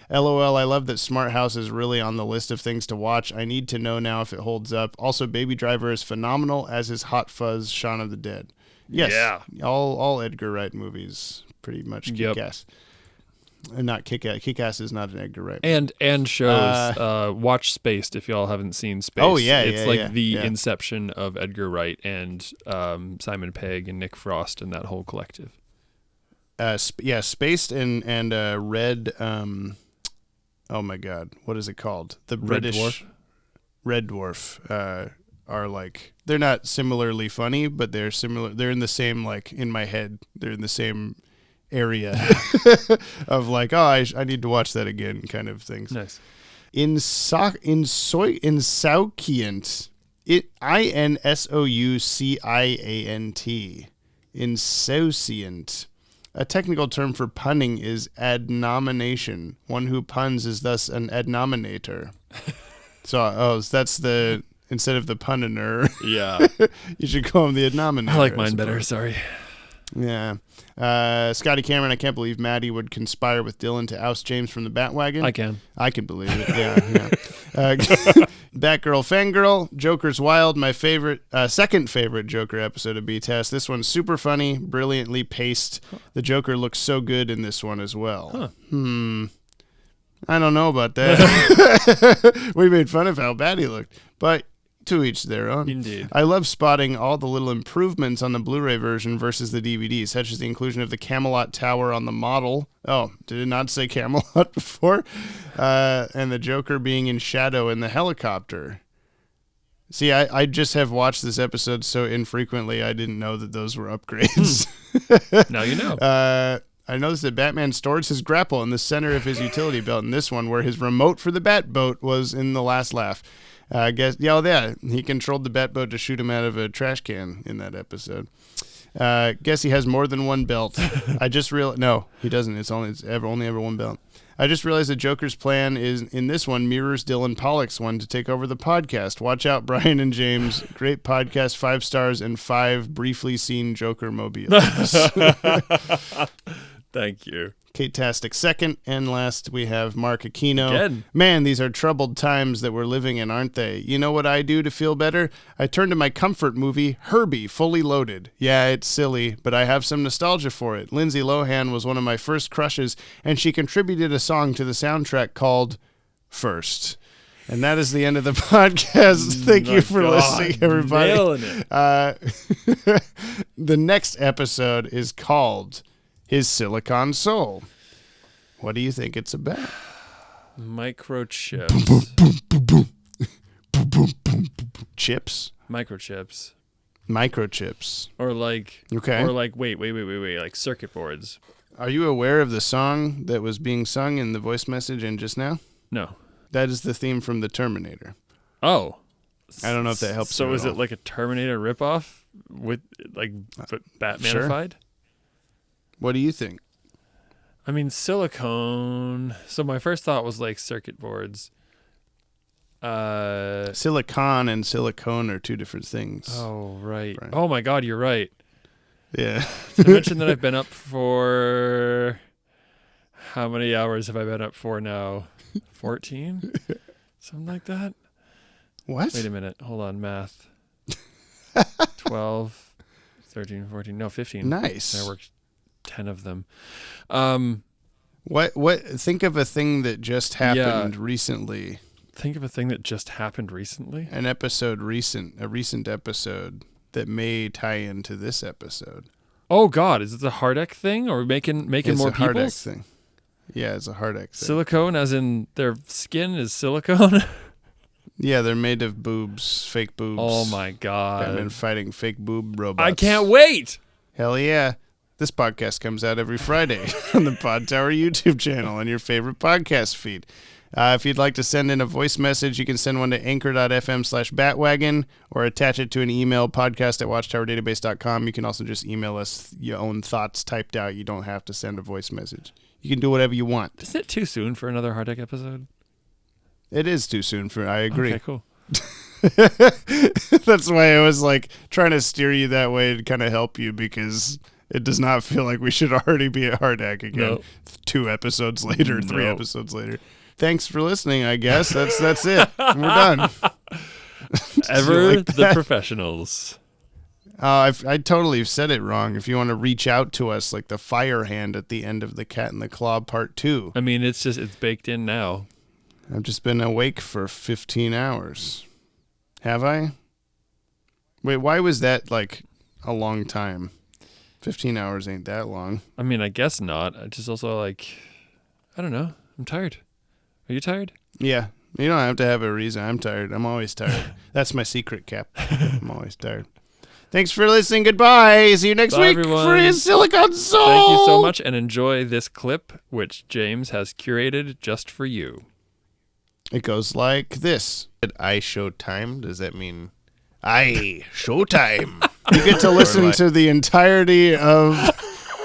LOL, I love that Smart House is really on the list of things to watch. I need to know now if it holds up. Also, Baby Driver is phenomenal, as is Hot Fuzz, Shaun of the Dead. Yes, yeah. all Edgar Wright movies pretty much kick-ass. Not kick-ass. Kick-ass is not an Edgar Wright movie. And shows, watch Spaced if y'all haven't seen Spaced. Oh, yeah, it's yeah, like yeah, the yeah. inception of Edgar Wright and Simon Pegg and Nick Frost and that whole collective. Spaced and Red... oh my God, what is it called? The British Red Dwarf are like, they're not similarly funny, but they're similar. They're in the same, like, in my head, they're in the same area of like, oh, I need to watch that again kind of things. Nice. Insouciant, INSOUCIANT. Insouciant. A technical term for punning is adnomination. One who puns is thus an adnominator. So that's the, instead of the punner. Yeah. You should call him the adnominator. I like mine better, sorry. Yeah. Scotty Cameron, I can't believe Maddie would conspire with Dylan to oust James from the Bat-Wagon. I can believe it. Yeah. Batgirl Fangirl, Joker's Wild, my favorite, second favorite Joker episode of B-Test. This one's super funny, brilliantly paced. The Joker looks so good in this one as well. Huh. I don't know about that. We made fun of how bad he looked, but to each their own. Indeed. I love spotting all the little improvements on the Blu-ray version versus the DVD, such as the inclusion of the Camelot Tower on the model. Oh, did it not say Camelot before? And the Joker being in shadow in the helicopter. See, I just have watched this episode so infrequently, I didn't know that those were upgrades. Now you know. I noticed that Batman stores his grapple in the center of his utility belt in this one, where his remote for the Batboat was in the last laugh. He controlled the Batboat to shoot him out of a trash can in that episode. Guess he has more than one belt. I just realized, no, he doesn't. It's only ever one belt. I just realized that Joker's plan is in this one mirrors Dylan Pollock's one to take over the podcast. Watch out, Brian and James. Great podcast, 5 stars and 5 briefly seen Joker mobiles. Thank you. Kate-tastic second, and last we have Mark Aquino. Again. Man, these are troubled times that we're living in, aren't they? You know what I do to feel better? I turn to my comfort movie, Herbie, Fully Loaded. Yeah, it's silly, but I have some nostalgia for it. Lindsay Lohan was one of my first crushes, and she contributed a song to the soundtrack called First. And that is the end of the podcast. Thank you for listening, everybody. Nailing it. The next episode is called His Silicon Soul. What do you think it's about? Microchips. Chips? Microchips. Or like, wait, like circuit boards. Are you aware of the song that was being sung in the voice message and just now? No. That is the theme from The Terminator. Oh. I don't know if that helps. So is it like a Terminator ripoff with like Batmanified? Sure. What do you think? I mean, silicone. So my first thought was like circuit boards. Silicon and silicone are two different things. Oh, right. Oh my God, you're right. Yeah. So mention that I've been up for... How many hours have I been up for now? 14? Something like that? What? Wait a minute. Hold on. Math. 12, 13, 14. No, 15. Nice. I worked 10 of them. What? Think of a thing that just happened recently. Think of a thing that just happened recently? A recent episode that may tie into this episode. Oh, God. Is it the Hardek thing? Or making more It's a Hardek peoples? thing. Yeah, it's a Hardek thing. Silicone, as in their skin is silicone? Yeah, they're made of boobs, fake boobs. Oh, my God. Batman fighting fake boob robots. I can't wait. Hell yeah. This podcast comes out every Friday on the Podtower YouTube channel on your favorite podcast feed. If you'd like to send in a voice message, you can send one to anchor.fm/Bat-Wagon or attach it to an email, podcast@watchtowerdatabase.com. You can also just email us your own thoughts typed out. You don't have to send a voice message. You can do whatever you want. Is it too soon for another Hardek episode? It is too soon for, I agree. Okay, cool. That's why I was like trying to steer you that way to kind of help you, because it does not feel like we should already be at Hardek again. No. 2 episodes later, 3 episodes later. Thanks for listening, I guess. That's it. We're done. Ever the professionals. I totally said it wrong. If you want to reach out to us, like the fire hand at the end of the Cat and the Claw Part 2. I mean, it's baked in now. I've just been awake for 15 hours. Have I? Wait, why was that like a long time? 15 hours ain't that long. I mean, I guess not. I just also I don't know. I'm tired. Are you tired? Yeah. You don't have to have a reason. I'm tired. I'm always tired. That's my secret, Cap. I'm always tired. Thanks for listening. Goodbye. See you next Bye, week everyone. for his Silicon Soul. Thank you so much, and enjoy this clip, which James has curated just for you. It goes like this. I show time. Does that mean I show time? You get to listen to the entirety of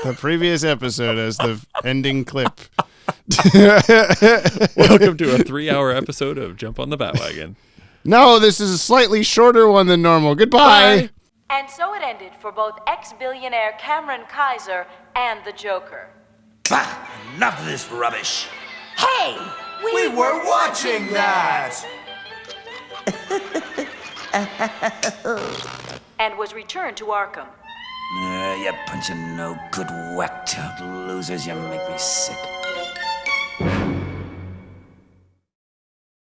the previous episode as the ending clip. Welcome to a 3-hour episode of Jump on the Bat-Wagon. No, this is a slightly shorter one than normal. Goodbye. Bye. And so it ended for both ex-billionaire Cameron Kaiser and the Joker. Bah! Enough of this rubbish. Hey! We were watching that! And was returned to Arkham. You bunch of no good whacked out losers. You make me sick.